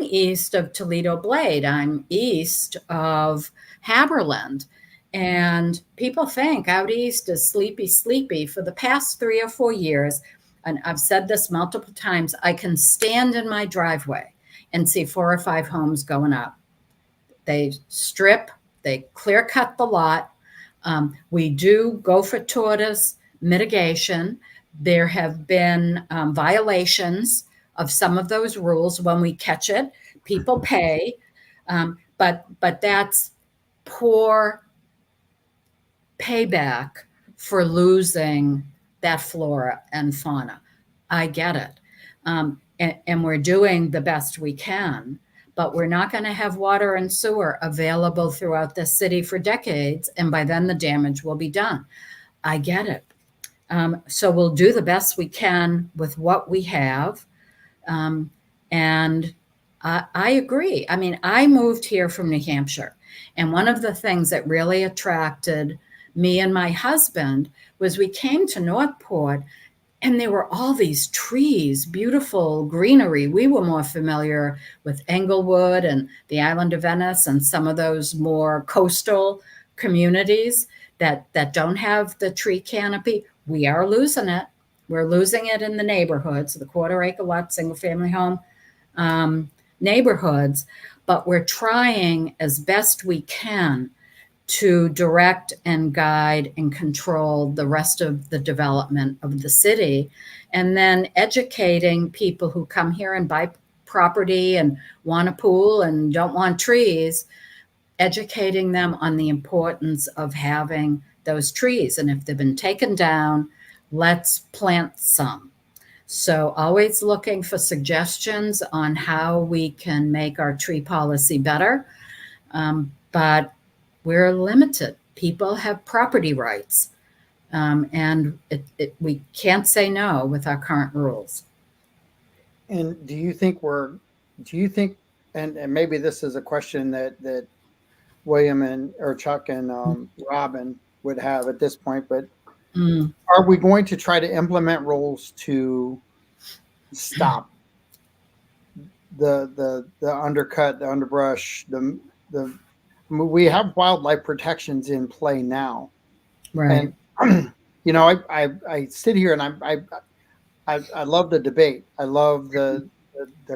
east of Toledo Blade. I'm east of Haberland. And people think out east is sleepy, sleepy. For the past 3 or 4 years, and I've said this multiple times, I can stand in my driveway and see 4 or 5 homes going up. They strip, they clear cut the lot. We do go for tortoise mitigation. There have been violations of some of those rules. When we catch it, people pay, but that's poor payback for losing that flora and fauna. I get it, and we're doing the best we can, but we're not going to have water and sewer available throughout the city for decades, and by then the damage will be done. I get it. So we'll do the best we can with what we have. And I agree. I mean, I moved here from New Hampshire, and one of the things that really attracted me and my husband was we came to Northport, and there were all these trees, beautiful greenery. We were more familiar with Englewood and the island of Venice and some of those more coastal communities that don't have the tree canopy. We are losing it. We're losing it in the neighborhoods, the quarter-acre lot, single-family home neighborhoods, but we're trying as best we can to direct and guide and control the rest of the development of the city, and then educating people who come here and buy property and want a pool and don't want trees, educating them on the importance of having those trees. And if they've been taken down, let's plant some. So always looking for suggestions on how we can make our tree policy better. But we're limited. People have property rights, and we can't say no with our current rules. And do you think, and maybe this is a question that William or Chuck and Robin would have at this point, but are we going to try to implement rules to stop the undercut, the underbrush, we have wildlife protections in play now, right? And I sit here and I love the debate. I love the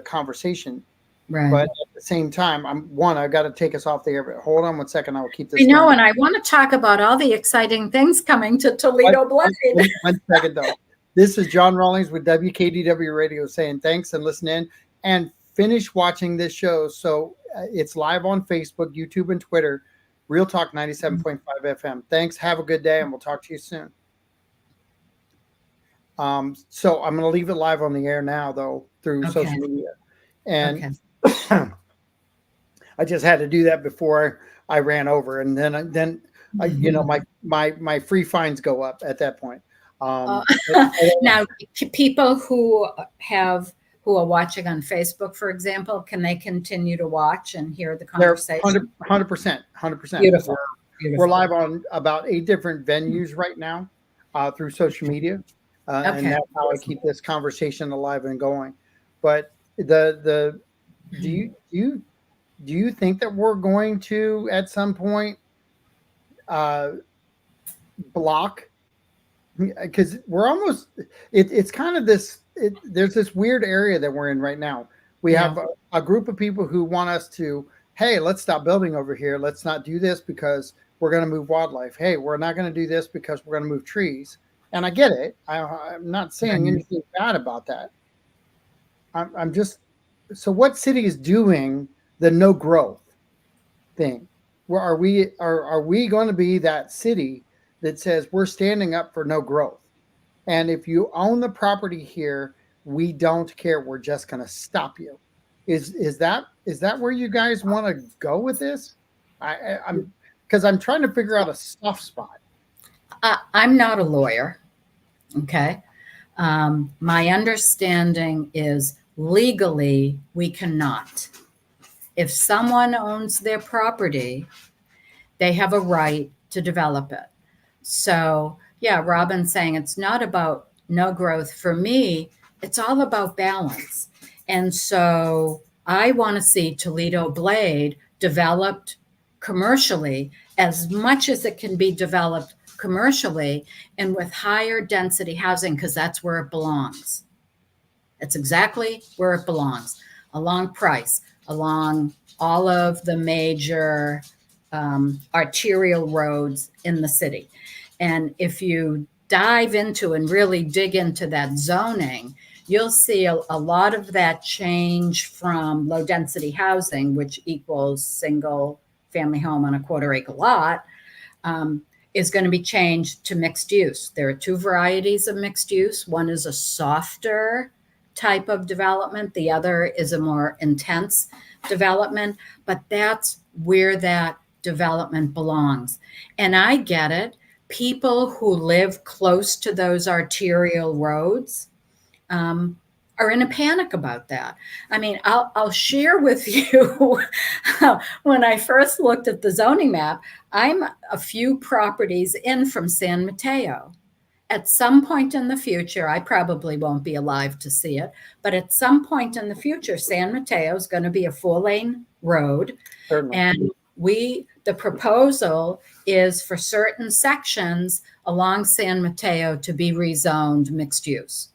conversation, right? But at the same time, I got to take us off the air. But hold on 1 second, I will keep this. I know, and I want to talk about all the exciting things coming to Toledo Blade. 1 second though. This is John Rawlings with WKDW Radio saying thanks and listen in and finish watching this show. So it's live on Facebook, YouTube, and Twitter. Real Talk 97.5 FM. Thanks. Have a good day, and we'll talk to you soon. So I'm going to leave it live on the air now, though, through social media. And I just had to do that before I ran over, and then my free fines go up at that point. Now, people who are watching on Facebook, for example, can they continue to watch and hear the conversation? 100%. Beautiful. We're live on about 8 different venues right now through social media, and that's how I keep this conversation alive and going. But do you think that we're going to at some point block? Because we're almost it's kind of this there's this weird area that we're in right now. We have a group of people who want us to, hey, let's stop building over here, let's not do this because we're going to move wildlife. Hey, we're not going to do this because we're going to move trees. And I get it. I'm not saying anything bad about that. I'm just, so what city is doing the no growth thing? Where are we going to be that city that says we're standing up for no growth? And if you own the property here, we don't care. We're just going to stop you. Is that where you guys want to go with this? I'm because I'm trying to figure out a soft spot. I'm not a lawyer. Okay. My understanding is legally we cannot. If someone owns their property, they have a right to develop it. So, yeah, Robin's saying it's not about no growth. For me, it's all about balance. And so I want to see Toledo Blade developed commercially as much as it can be developed commercially and with higher density housing, because that's where it belongs. It's exactly where it belongs, along Price, along all of the major arterial roads in the city. And if you dive into and really dig into that zoning, you'll see a lot of that change from low density housing, which equals single family home on a quarter-acre lot, is going to be changed to mixed use. There are 2 varieties of mixed use. One is a softer type of development. The other is a more intense development, but that's where that development belongs. And I get it. People who live close to those arterial roads are in a panic about that. I mean, I'll share with you when I first looked at the zoning map, I'm a few properties in from San Mateo. At some point in the future, I probably won't be alive to see it, but at some point in the future, San Mateo is going to be a 4-lane road. Certainly. And the proposal is for certain sections along San Mateo to be rezoned mixed use.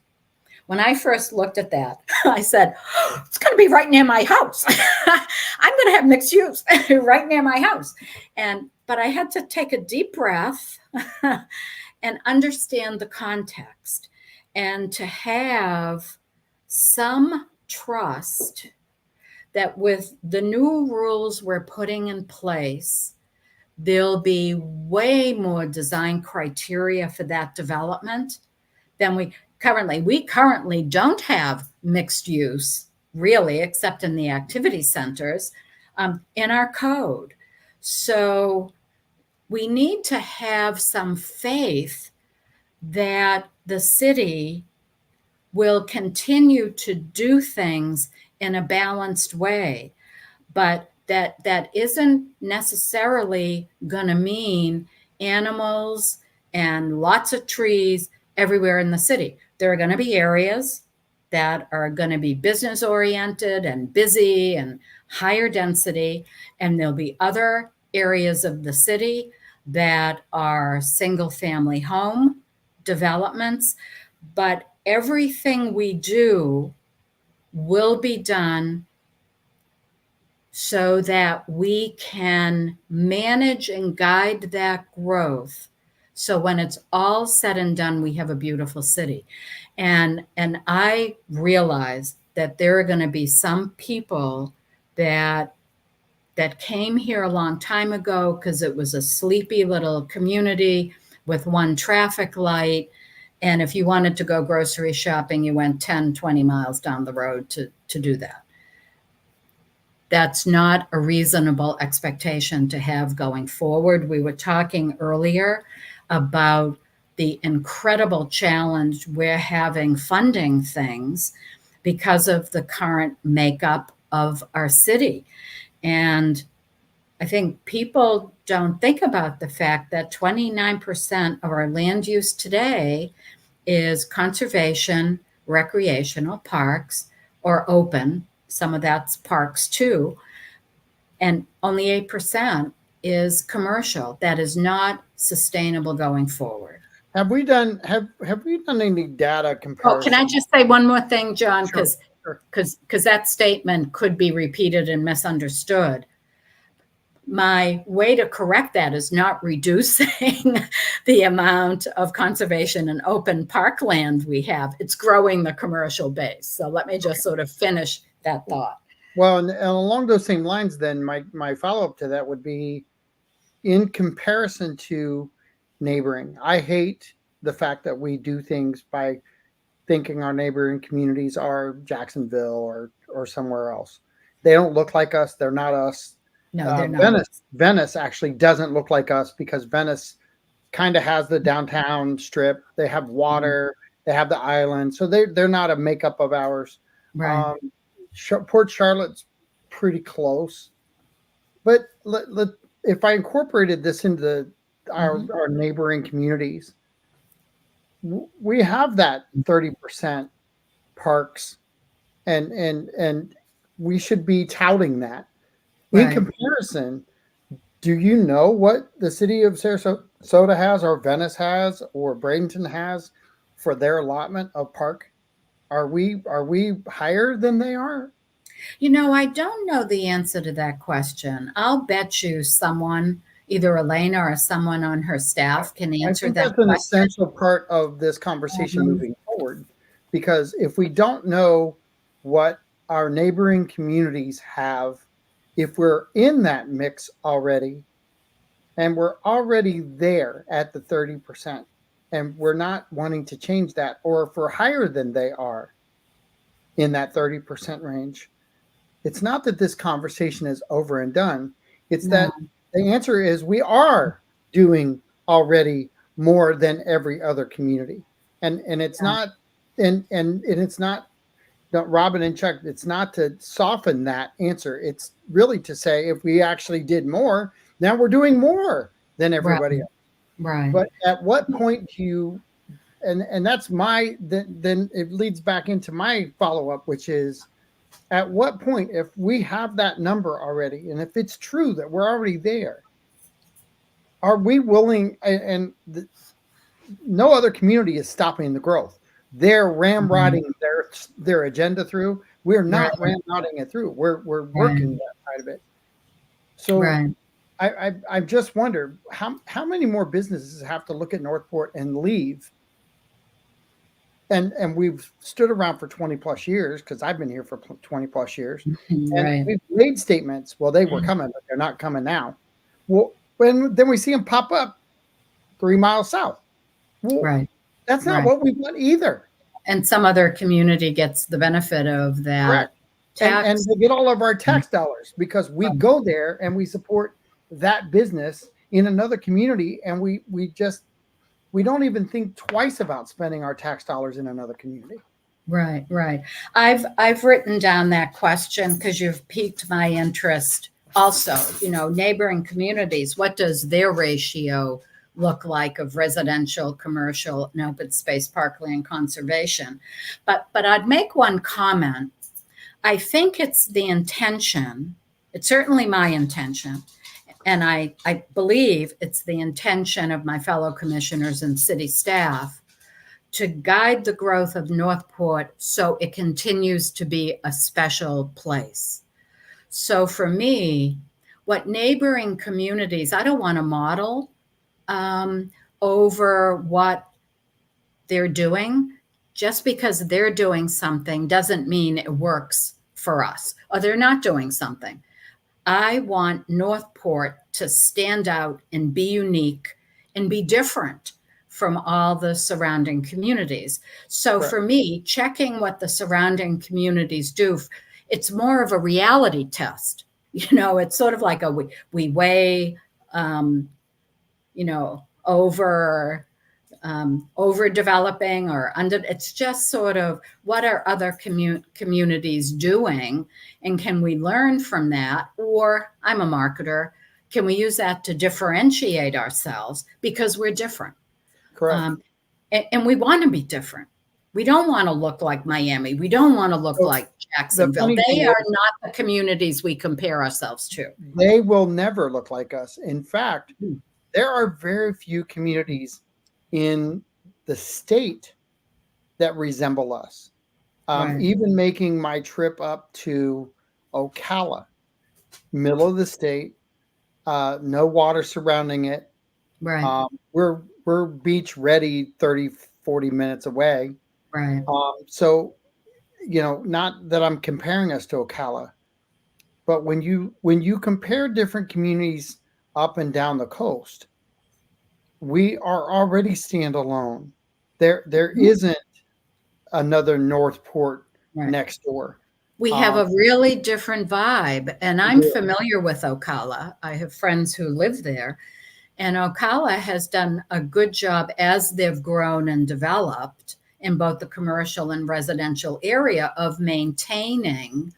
When I first looked at that, I said, oh, it's going to be right near my house. I'm going to have mixed use right near my house. But I had to take a deep breath and understand the context and to have some trust that with the new rules we're putting in place, there'll be way more design criteria for that development than we currently don't have mixed use, really, except in the activity centers, in our code. So we need to have some faith that the city will continue to do things in a balanced way, but that isn't necessarily going to mean animals and lots of trees everywhere in the city. There are going to be areas that are going to be business oriented and busy and higher density, and there'll be other areas of the city that are single family home developments. But everything we do will be done so that we can manage and guide that growth. So when it's all said and done, we have a beautiful city. And I realize that there are going to be some people that that came here a long time ago because it was a sleepy little community with one traffic light. And if you wanted to go grocery shopping, you went 10, 20 miles down the road to do that. That's not a reasonable expectation to have going forward. We were talking earlier about the incredible challenge we're having funding things because of the current makeup of our city. And I think people don't think about the fact that 29% of our land use today is conservation, recreational, parks, or open. Some of that's parks too. And only 8% is commercial. That is not sustainable going forward. Have we done any data Oh, can comparison? I just say one more thing, John? Sure, Because sure. that statement could be repeated and misunderstood. My way to correct that is not reducing the amount of conservation and open parkland we have. It's growing the commercial base. So let me just sort of finish that thought. Well, and along those same lines, then my follow up to that would be in comparison to neighboring. I hate the fact that we do things by thinking our neighboring communities are Jacksonville or somewhere else. They don't look like us. They're not us. No, they're not. Venice actually doesn't look like us because Venice kind of has the downtown strip. They have water. They have the island. So they're not a makeup of ours. Right. Port Charlotte's pretty close. But if I incorporated this into our neighboring communities, we have that 30% parks, and we should be touting that. In comparison, do you know what the city of Sarasota has, or Venice has, or Bradenton has for their allotment of park? Are we higher than they are? You know, I don't know the answer to that question. I'll bet you someone, either Elena or someone on her staff, can answer that that's an question. essential part of this conversation moving forward, because if we don't know what our neighboring communities have, if we're in that mix already, and we're already there at the 30%, and we're not wanting to change that, or if we're higher than they are in that 30% range, it's not that this conversation is over and done. It's that the answer is we are doing already more than every other community. And it's not, and it's not, Robin and Chuck, it's not to soften that answer. It's really to say, if we actually did more, now we're doing more than everybody else. Right. But at what point do you, and that's then it leads back into my follow-up, which is, at what point, if we have that number already, and if it's true that we're already there, are we willing, no other community is stopping the growth. They're ramrodding their agenda through. We're not ramrodding it through. We're working that side of it. So I just wonder how many more businesses have to look at Northport and leave. And we've stood around for 20 plus years, because I've been here for 20 plus years. And we've made statements. Well, they were coming, but they're not coming now. Well, then we see them pop up 3 miles south. Well, that's not what we want either. And some other community gets the benefit of that. Correct. And they get all of our tax dollars because we go there and we support that business in another community, and we don't even think twice about spending our tax dollars in another community. Right. I've written down that question because you've piqued my interest. Also, neighboring communities, what does their ratio look like of residential, commercial, and open space parkland conservation? But I'd make one comment. I think it's the intention. It's certainly my intention. And I believe it's the intention of my fellow commissioners and city staff to guide the growth of Northport so it continues to be a special place. So for me, what neighboring communities, I don't want to model over what they're doing. Just because they're doing something doesn't mean it works for us, or they're not doing something. I want Northport to stand out and be unique and be different from all the surrounding communities. So Correct. for me, checking what the surrounding communities do, it's more of a reality test. It's sort of like we weigh, you know, over developing or under. It's just sort of what are other communities doing, and can we learn from that? Or I'm a marketer. Can we use that to differentiate ourselves because we're different? Correct. And we want to be different. We don't want to look like Miami. We don't want to look So like the Jacksonville. funny They thing are is, not the communities we compare ourselves to. they will never look like us. In fact, Hmm. there are very few communities in the state that resemble us. Right, Even making my trip up to Ocala, middle of the state, no water surrounding it. right, We're beach ready 30, 40 minutes away. right. So, not that I'm comparing us to Ocala, but when you compare different communities up and down the coast, we are already standalone. There Mhm. isn't another Northport Right. next door. We have Um, a really different vibe, and we I'm do. familiar with Ocala. I have friends who live there, and Ocala has done a good job as they've grown and developed in both the commercial and residential area of maintaining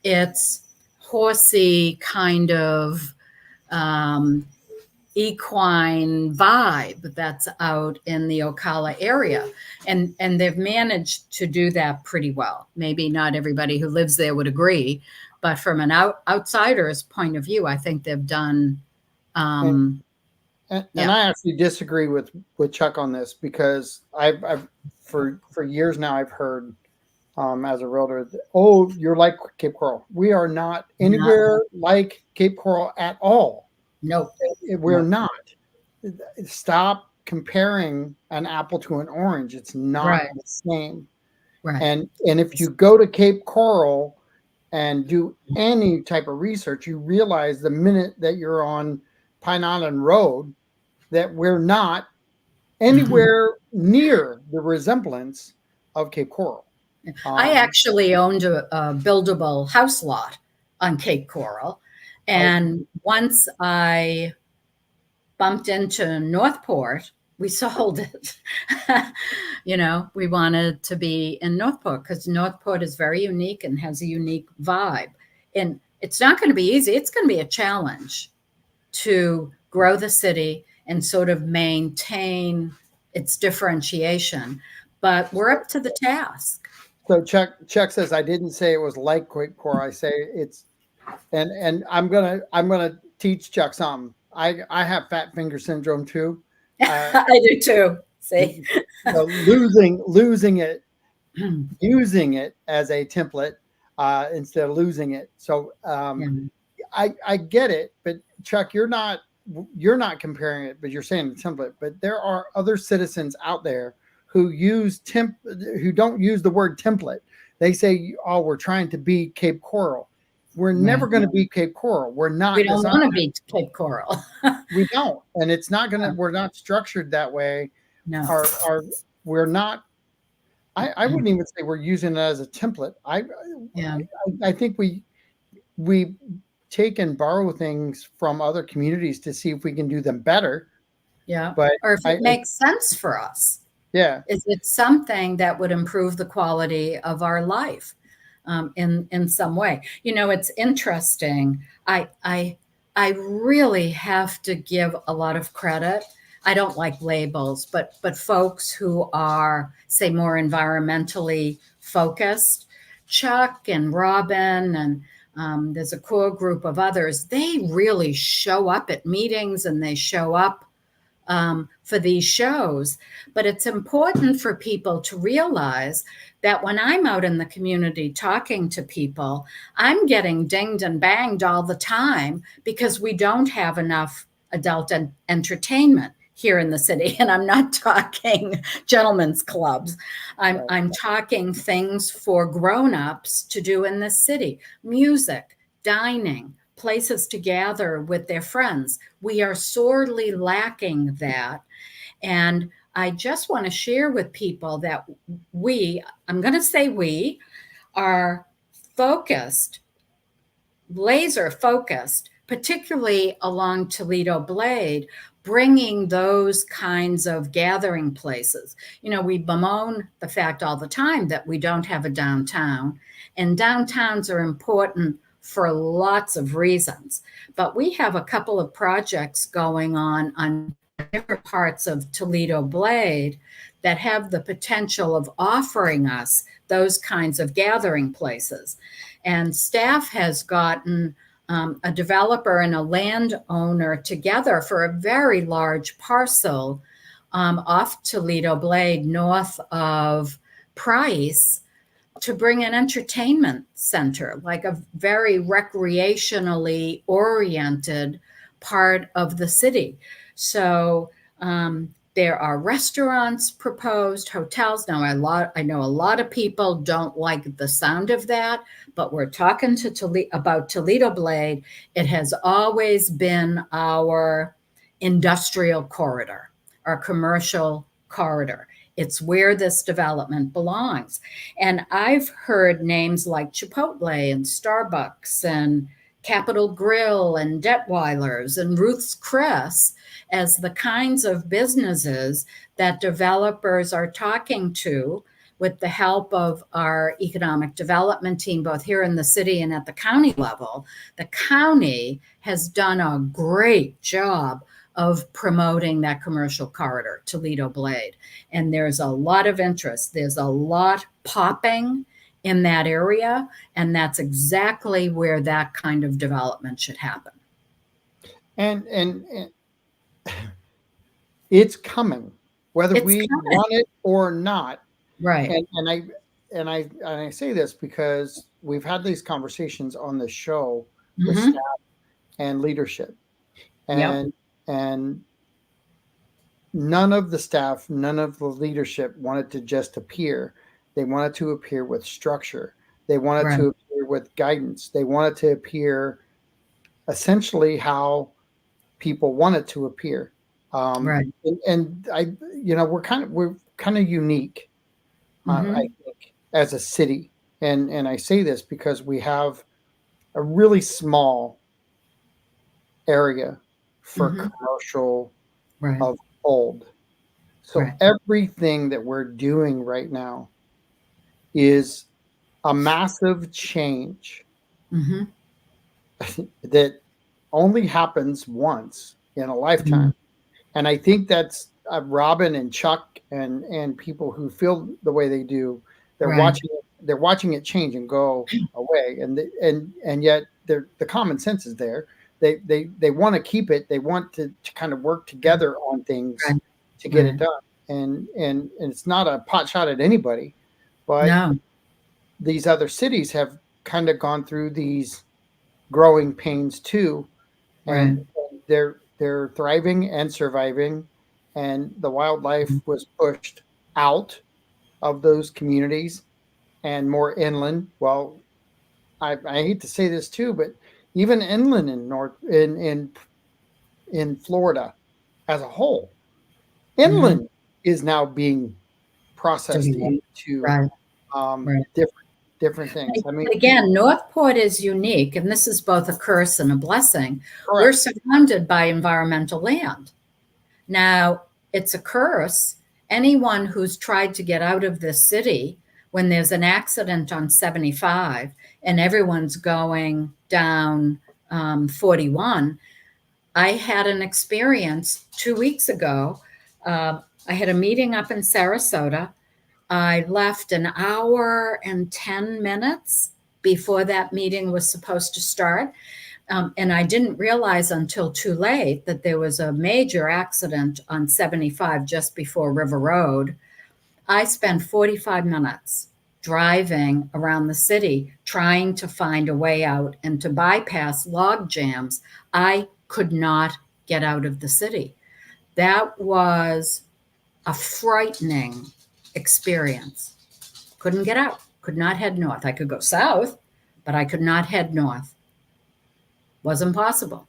its horsey kind of um, equine vibe that's out in the Ocala area. And they've managed to do that pretty well. Maybe not everybody who lives there would agree, but from an outsider's point of view, I think they've done and, um and yeah. I actually disagree with Chuck on this because I've for years now I've heard as a realtor, oh, you're like Cape Coral. We are not Not, anywhere like Cape Coral at all. nope. We're Nope. not. Stop comparing an apple to an orange. It's not Right, the same. right. And if you go to Cape Coral and do any type of research, you realize the minute that you're on Pine Island Road that we're not anywhere near the resemblance of Cape Coral. I Um, actually owned a buildable house lot on Cape Coral. okay. And once I bumped into Northport, we sold it. We wanted to be in Northport because Northport is very unique and has a unique vibe. And it's not going to be easy. It's going to be a challenge to grow the city and sort of maintain its differentiation. But we're up to the task. So Chuck says I didn't say it was like Cape Coral. I say it's and I'm gonna teach Chuck something. I have fat finger syndrome too. Uh, I do too. See? so losing it, using it as a template instead of losing it. So Yeah. I get it, but Chuck, you're not comparing it, but you're saying the template. But there are other citizens out there who don't use the word template. They say, "Oh, we're trying to be Cape Coral." We're never Right. going to be Cape Coral. We're We not don't designed. want to be Cape Coral. We don't, and it's not gonna. We're not structured that way. No. Our we're not. I wouldn't even say we're using it as a template. Yeah. I think we take and borrow things from other communities to see if we can do them better. Yeah. But Or if it I makes sense for us. yeah, Is it something that would improve the quality of our life in some way? It's interesting. I really have to give a lot of credit. I don't like labels, but folks who are, say, more environmentally focused, Chuck and Robin, and there's a core group of others. They really show up at meetings and they show up for these shows. But it's important for people to realize that when I'm out in the community talking to people, I'm getting dinged and banged all the time because we don't have enough adult entertainment here in the city. And I'm not talking gentlemen's clubs. I'm talking things for grown-ups to do in the city: music, dining, places to gather with their friends. We are sorely lacking that. And I just want to share with people that I'm going to say we are focused, laser focused, particularly along Toledo Blade, bringing those kinds of gathering places. You know, we bemoan the fact all the time that we don't have a downtown, and downtowns are important for lots of reasons. But we have a couple of projects going on different parts of Toledo Blade that have the potential of offering us those kinds of gathering places. And staff has gotten a developer and a landowner together for a very large parcel off Toledo Blade, north of Price, to bring an entertainment center, like a very recreationally oriented part of the city. So there are restaurants proposed, hotels. Now, I know a lot of people don't like the sound of that, but we're talking to about Toledo Blade. It has always been our industrial corridor, our commercial corridor. It's where this development belongs. And I've heard names like Chipotle and Starbucks and Capitol Grill and Detweiler's and Ruth's Chris as the kinds of businesses that developers are talking to with the help of our economic development team, both here in the city and at the county level. The county has done a great job of promoting that commercial corridor, Toledo Blade. And there's a lot of interest. There's a lot popping in that area. And that's exactly where that kind of development should happen. And it's coming, whether we want it or not. Right. And I say this because we've had these conversations on the show with staff and leadership. And none of the staff, none of the leadership wanted to just appear. They wanted to appear with structure. They wanted to appear with guidance. They wanted to appear essentially how people wanted to appear. And I, we're kind of unique, I think, as a city. And I say this because we have a really small area for commercial of old. So everything that we're doing right now is a massive change that only happens once in a lifetime. And I think that's Robin and Chuck and people who feel the way they do. They're watching it change and go away. And yet the common sense is there. They want to keep it. They want to kind of work together on things to get it done. And it's not a pot shot at anybody, but these other cities have kind of gone through these growing pains too, and they're thriving and surviving. And the wildlife was pushed out of those communities and more inland. Well, I hate to say this too, but even inland in Florida as a whole, inland is now being processed into different things. I mean, again, Northport is unique, and this is both a curse and a blessing. We're surrounded by environmental land. Now, it's a curse. Anyone who's tried to get out of this city when there's an accident on 75 and everyone's going down 41. I had an experience 2 weeks ago. I had a meeting up in Sarasota. I left an hour and 10 minutes before that meeting was supposed to start. And I didn't realize until too late that there was a major accident on 75 just before River Road. I spent 45 minutes driving around the city trying to find a way out and to bypass log jams. I could not get out of the city. That was a frightening experience. Couldn't get out, could not head north. I could go south, but I could not head north. Wasn't possible.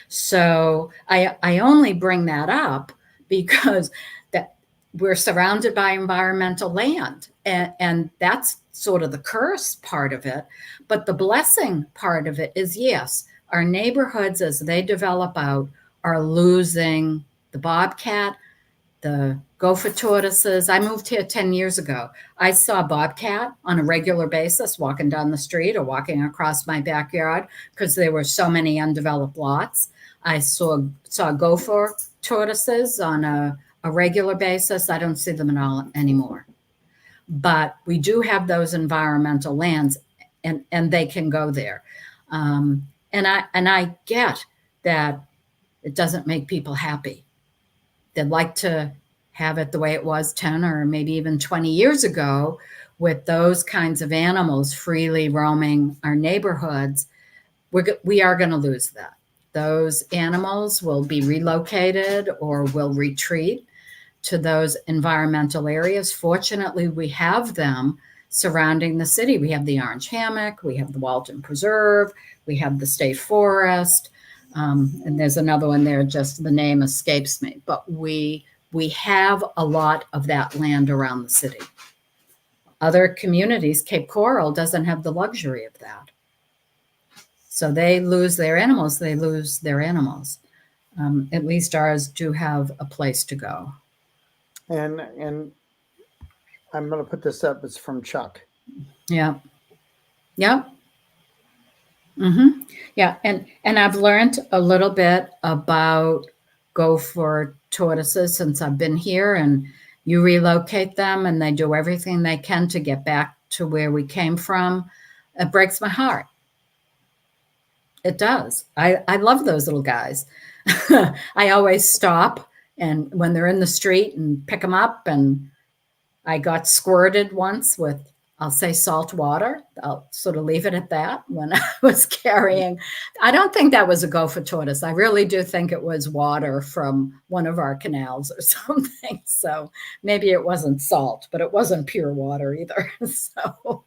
So I only bring that up because that we're surrounded by environmental land, and that's sort of the curse part of it. But the blessing part of it is, yes, our neighborhoods as they develop out are losing the bobcat, the gopher tortoises. I moved here 10 years ago. I saw bobcat on a regular basis walking down the street or walking across my backyard because there were so many undeveloped lots. I saw gopher tortoises on a regular basis. I don't see them at all anymore. But we do have those environmental lands, and they can go there. And I get that it doesn't make people happy. They'd like to have it the way it was 10 or maybe even 20 years ago, with those kinds of animals freely roaming our neighborhoods. We are going to lose that. Those animals will be relocated or will retreat to those environmental areas. Fortunately, we have them surrounding the city. We have the Orange Hammock, we have the Walton Preserve, we have the State Forest, and there's another one there, just the name escapes me. But we have a lot of that land around the city. Other communities, Cape Coral doesn't have the luxury of that. So they lose their animals, they lose their animals. At least ours do have a place to go. And I'm going to put this up. It's from Chuck. Yeah. Yeah. Mm-hmm. Yeah. And I've learned a little bit about gopher tortoises since I've been here, and you relocate them and they do everything they can to get back to where we came from. It breaks my heart. It does. I love those little guys. I always stop and when they're in the street and pick them up. And I got squirted once with, I'll say, salt water. I'll sort of leave it at that when I was carrying. I don't think that was a gopher tortoise. I really do think it was water from one of our canals or something. So maybe it wasn't salt, but it wasn't pure water either. So,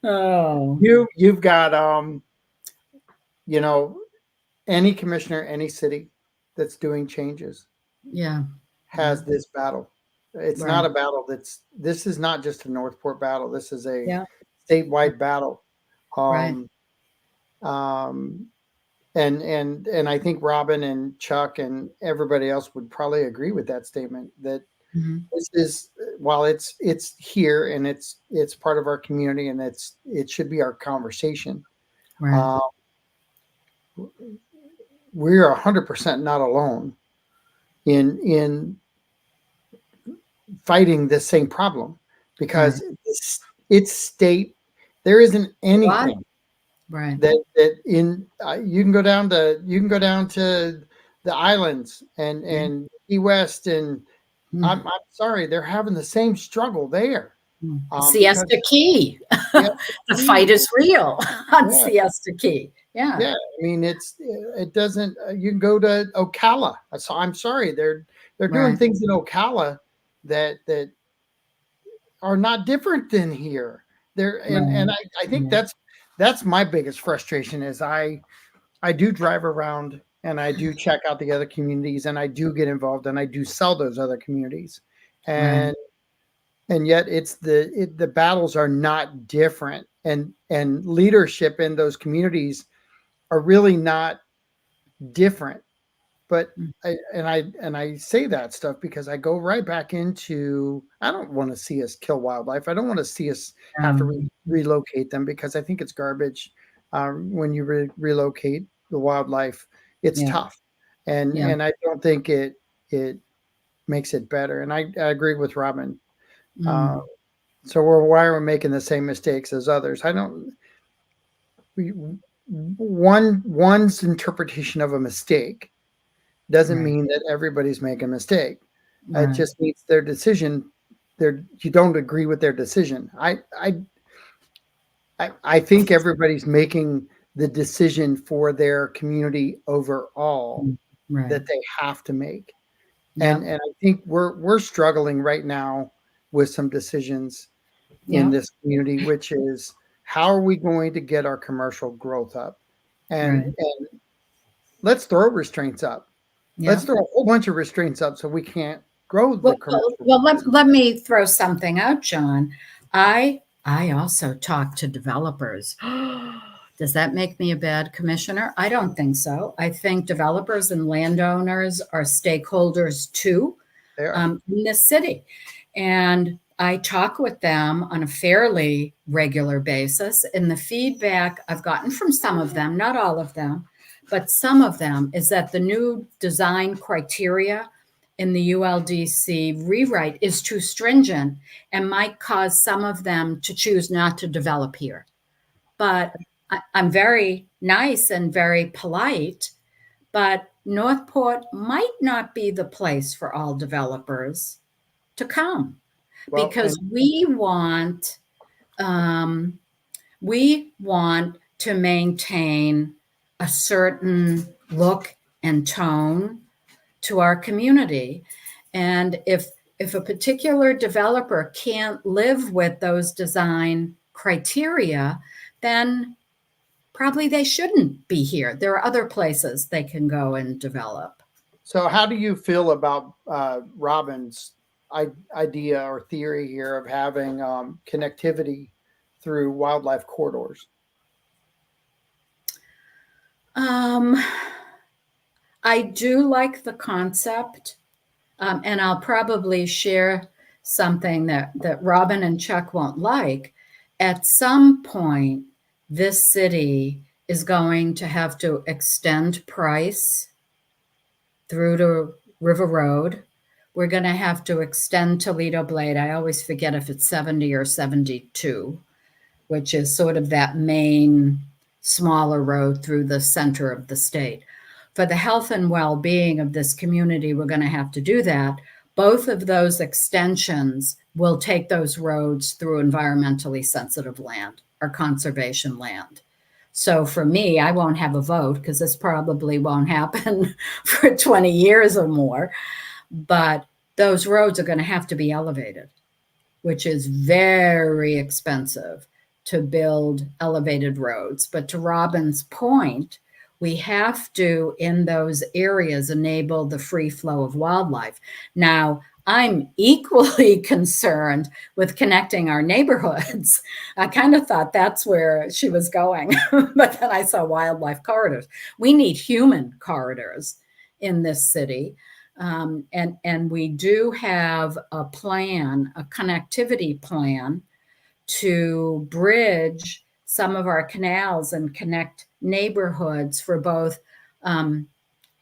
oh, You've got any commissioner, any city that's doing changes yeah, has this battle. It's right. not a battle this is not just a Northport battle. This is a Yeah, statewide battle. right. And I think Robin and Chuck and everybody else would probably agree with that statement, that Mm-hmm. this is, while it's here and it's part of our community and it should be our conversation. Right. We're 100% not alone in fighting this same problem, because it's state. There isn't anything Right. that in you can go down to the islands and Key West, and I'm sorry, they're having the same struggle there. Siesta Key. The fight is real on Siesta Key. Yeah. Yeah, I mean, it doesn't. You can go to Ocala. So I'm sorry, they're doing things in Ocala that are not different than here. And I think that's my biggest frustration is I do drive around and I do check out the other communities and I do get involved and I do sell those other communities, and yet it's the battles are not different, and leadership in those communities are really not different. But I say that stuff because I go right back into, I don't want to see us kill wildlife. I don't want to see us have to relocate them, because I think it's garbage. When you relocate the wildlife, it's tough, and I don't think it makes it better. And I agree with Robin. So why are we making the same mistakes as others? One's interpretation of a mistake doesn't mean that everybody's making a mistake. It just means their decision. You don't agree with their decision. I think everybody's making the decision for their community overall that they have to make. And I think we're struggling right now with some decisions in this community, which is, how are we going to get our commercial growth up? Right. and let's throw restraints up. Let's Yeah. throw a whole bunch of restraints up so we can't grow the Well, commercial business. let me throw something out, John. I also talk to developers. Does that make me a bad commissioner? I don't think so. I think developers and landowners are stakeholders too, There. in this city. And I talk with them on a fairly regular basis. And the feedback I've gotten from some of them, not all of them, but some of them, is that the new design criteria in the ULDC rewrite is too stringent and might cause some of them to choose not to develop here. But I'm very nice and very polite, but Northport might not be the place for all developers to come Well, because and um, we want to maintain a certain look and tone to our community. And if a particular developer can't live with those design criteria, then probably they shouldn't be here. There are other places they can go and develop. so how do you feel about Robin's idea or theory here of having connectivity through wildlife corridors? Um, I do like the concept, and I'll probably share something that Robin and Chuck won't like. At some point, this city is going to have to extend Price through to River Road. We're going to have to extend Toledo Blade. I always forget if it's 70 or 72, which is sort of that main smaller road through the center of the state. For the health and well-being of this community, we're going to have to do that. Both of those extensions will take those roads through environmentally sensitive land or conservation land. So for me, I won't have a vote because this probably won't happen for 20 years or more. But those roads are going to have to be elevated, which is very expensive to build elevated roads. But to Robin's point, we have to, in those areas, enable the free flow of wildlife. Now, I'm equally concerned with connecting our neighborhoods. I kind of thought that's where she was going, but then I saw wildlife corridors. We need human corridors in this city. And we do have a plan, a connectivity plan to bridge some of our canals and connect neighborhoods for both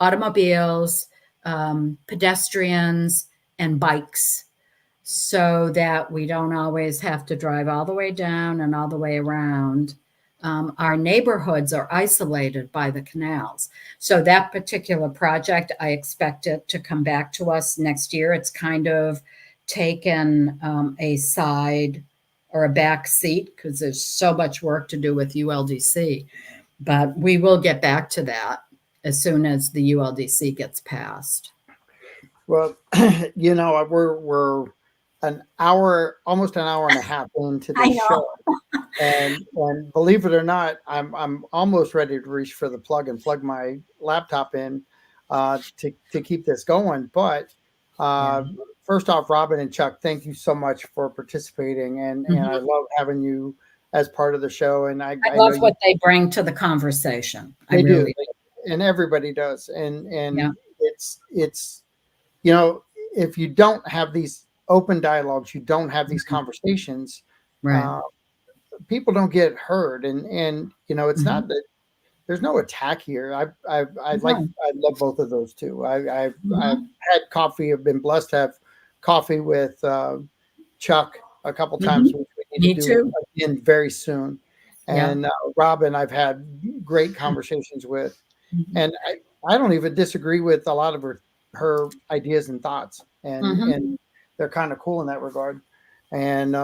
automobiles, pedestrians, and bikes, so that we don't always have to drive all the way down and all the way around. Our neighborhoods are isolated by the canals. So that particular project, I expect it to come back to us next year. It's kind of taken a side or a back seat because there's so much work to do with ULDC. But we will get back to that as soon as the ULDC gets passed. Well, we're an hour, almost an hour and a half into I this know. show, and believe it or not, I'm almost ready to reach for the plug and plug my laptop in to keep this going. But Yeah. first off, Robin and Chuck, thank you so much for participating, and I Mhm. love having you as part of the show. And I I know love you what they bring to the conversation. I they do, really do. and everybody does, Yeah. and it's you know, if you don't have these open dialogues, you don't have these Mhm. conversations, Right. uh, people don't get heard. And it's Mhm. not that there's no attack here. No. I love both of those two. I've Mhm. had coffee. I've been blessed to have coffee with Chuck a couple times, Mhm. which we need to Me do too. again very soon. Yeah. And Robin, I've had great conversations with, Mhm. and I don't even disagree with a lot of her ideas and thoughts, Mhm. and they're kind of cool in that regard. And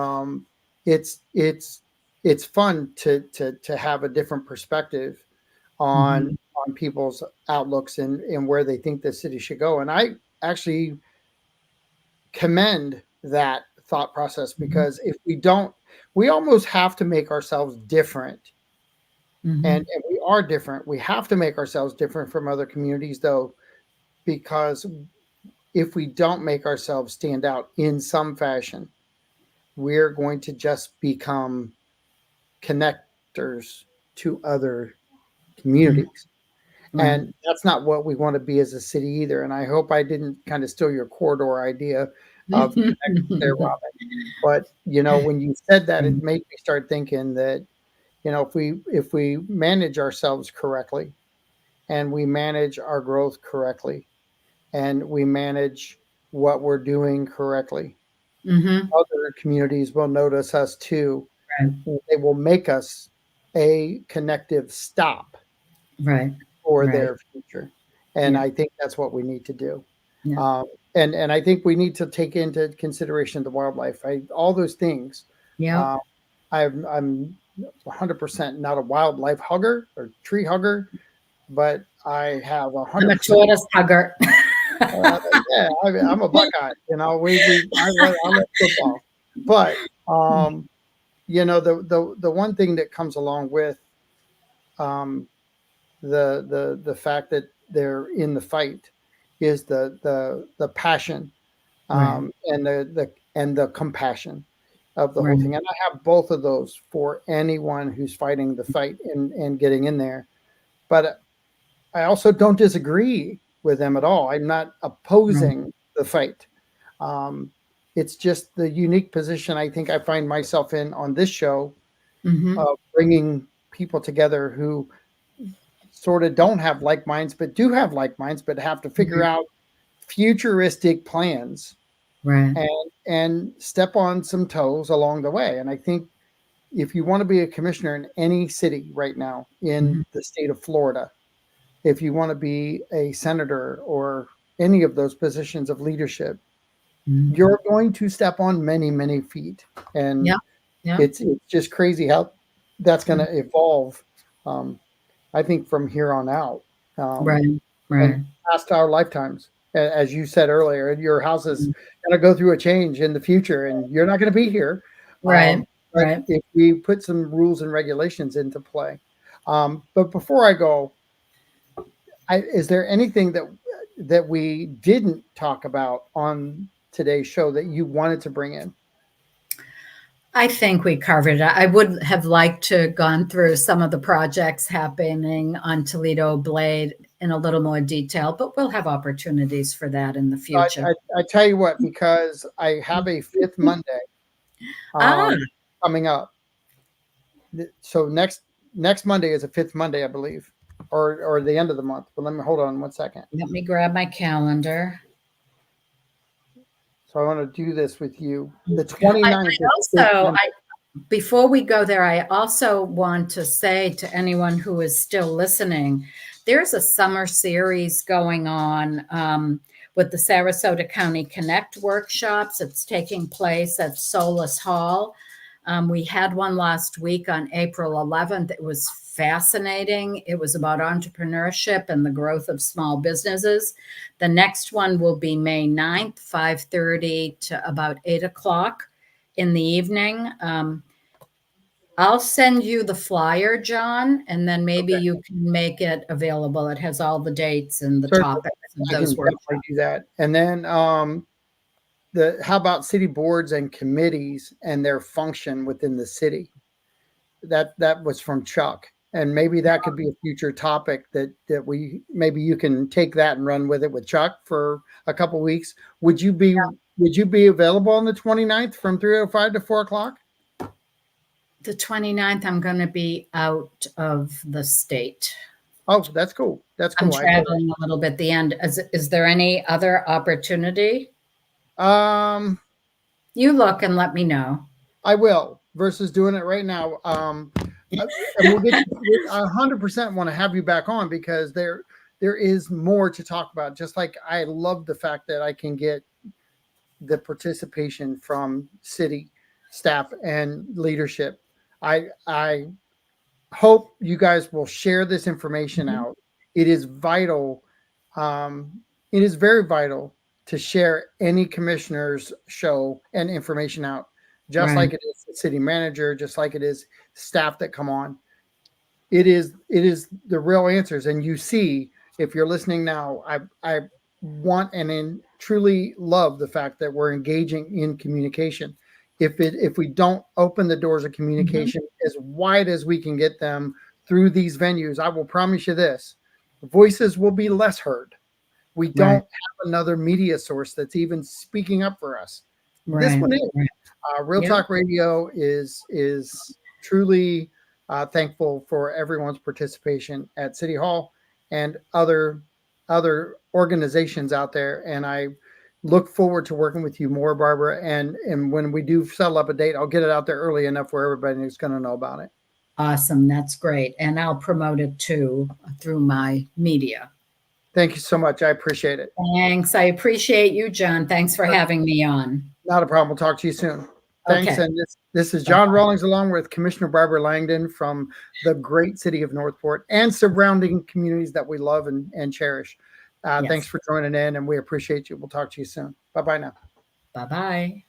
it's it's it's fun to have a different perspective on Mhm. on people's outlooks and where they think the city should go. And I actually commend that thought process, Mhm. because if we don't, we almost have to make ourselves different And we are different. We have to make ourselves different from other communities, though, because if we don't make ourselves stand out in some fashion, we're going to just become connectors to other Mhm. communities. Right. And that's not what we want to be as a city either. And I hope I didn't kind of steal your corridor idea of connectors there, Robin. But when you said that, it made me start thinking that if we manage ourselves correctly, and we manage our growth correctly, and we manage what we're doing correctly, Mm-hmm. other communities will notice us too. Right. They will make us a connective stop Right. for Right. their future. And Yeah. I think that's what we need to do. Yeah. Um, and I think we need to take into consideration the wildlife. All those things. Yep. Uh, I'm 100% not a wildlife hugger or tree hugger, but I have I'm a 100%. tortoise hugger. Yeah, I'm a Buckeye. I love football, but the one thing that comes along with um, the fact that they're in the fight is the passion, Right. and the compassion of the whole Right. thing. And I have both of those for anyone who's fighting the fight and getting in there. But I also don't disagree with them at all. I'm not Right. opposing the fight. Um, it's just the unique position I think I find myself in on this show Mm-hmm. of bringing people together who sort of don't have like minds, but do have like minds, but have to figure Mhm. out futuristic plans Right. and step on some toes along the way. And I think if you want to be a commissioner in any city right now in Mhm. the state of Florida, if you want to be a senator or any of those positions of leadership, Mhm. you're going to step on many, many feet. And Yep. Yep. it's just crazy how that's going to evolve. Um, I think from here on out, um, Right. and Right. past our lifetimes. As you said earlier, your house is going to go through a change in the future, and you're not going to be here. Right. But Right. if we put some rules and regulations into play, but before I go, is there anything that we didn't talk about on today's show that you wanted to bring in? I think we covered it. I would have liked to gone through some of the projects happening on Toledo Blade in a little more detail, but we'll have opportunities for that in the I, future. I, I tell you what, because I have a fifth Monday Ah, um, coming up. So next Monday is a fifth Monday, I believe, or the end of the month. But let me hold on one second. let me grab my calendar. So I want to do this with you. The I 29th is the fifth also, Monday. before we go there, I also want to say to anyone who is still listening, there's a summer series going on with the Sarasota County Connect workshops. It's taking place at Solis Hall. We had one last week on April 11th. It was fascinating. It was about entrepreneurship and the growth of small businesses. The next one will be May 9th, 5:30 to about 8 o'clock in the evening. I'll send you the flyer, John, and then maybe Okay, you can make it available. It has all the dates and the certainly topics of I can those definitely workshops. do that. And then the how about city boards and committees and their function within the city? That was from Chuck, and maybe that could be a future topic that we maybe you can take that and run with it with Chuck for a couple weeks. Would you be available on the 29th from 3:05 to 4 o'clock? The 29th, I'm going to be out of the state. Oh, that's cool. That's I'm cool. traveling a little bit the end. Is there any other opportunity? Um, You look and let me know. I will versus doing it right now. And we'll get you. 100% want to have you back on because there is more to talk about. Just like I love the fact that I can get the participation from city staff and leadership. I hope you guys will share this information Mhm. out. It is vital. Um, it is very vital to share any commissioner's show and information out, just Right. like it is the city manager, just like it is staff that come on. it is the real answers. And you see, if you're listening now, I want and truly love the fact that we're engaging in communication. If we don't open the doors of Mhm. communication as wide as we can get them through these venues, I will promise you this: voices will be less heard. We don't Right, have another media source that's even speaking up for us. This right, one is. right. Real Yep. Talk Radio is truly thankful for everyone's participation at City Hall and other organizations out there. And I look forward to working with you more, Barbara. And when we do settle up a date, I'll get it out there early enough where everybody is going to know about it. Awesome. That's great. And I'll promote it too through my media. Thank you so much. I appreciate it. Thanks. I appreciate you, John. Thanks for having me on. Not a problem. We'll talk to you soon. Thanks. Okay. And this is John Bye-bye. Rawlings along with Commissioner Barbara Langdon from the great city of Northport and surrounding communities that we love and cherish. Thanks Yes. for joining in, and we appreciate you. We'll talk to you soon. Bye bye now. Bye-bye.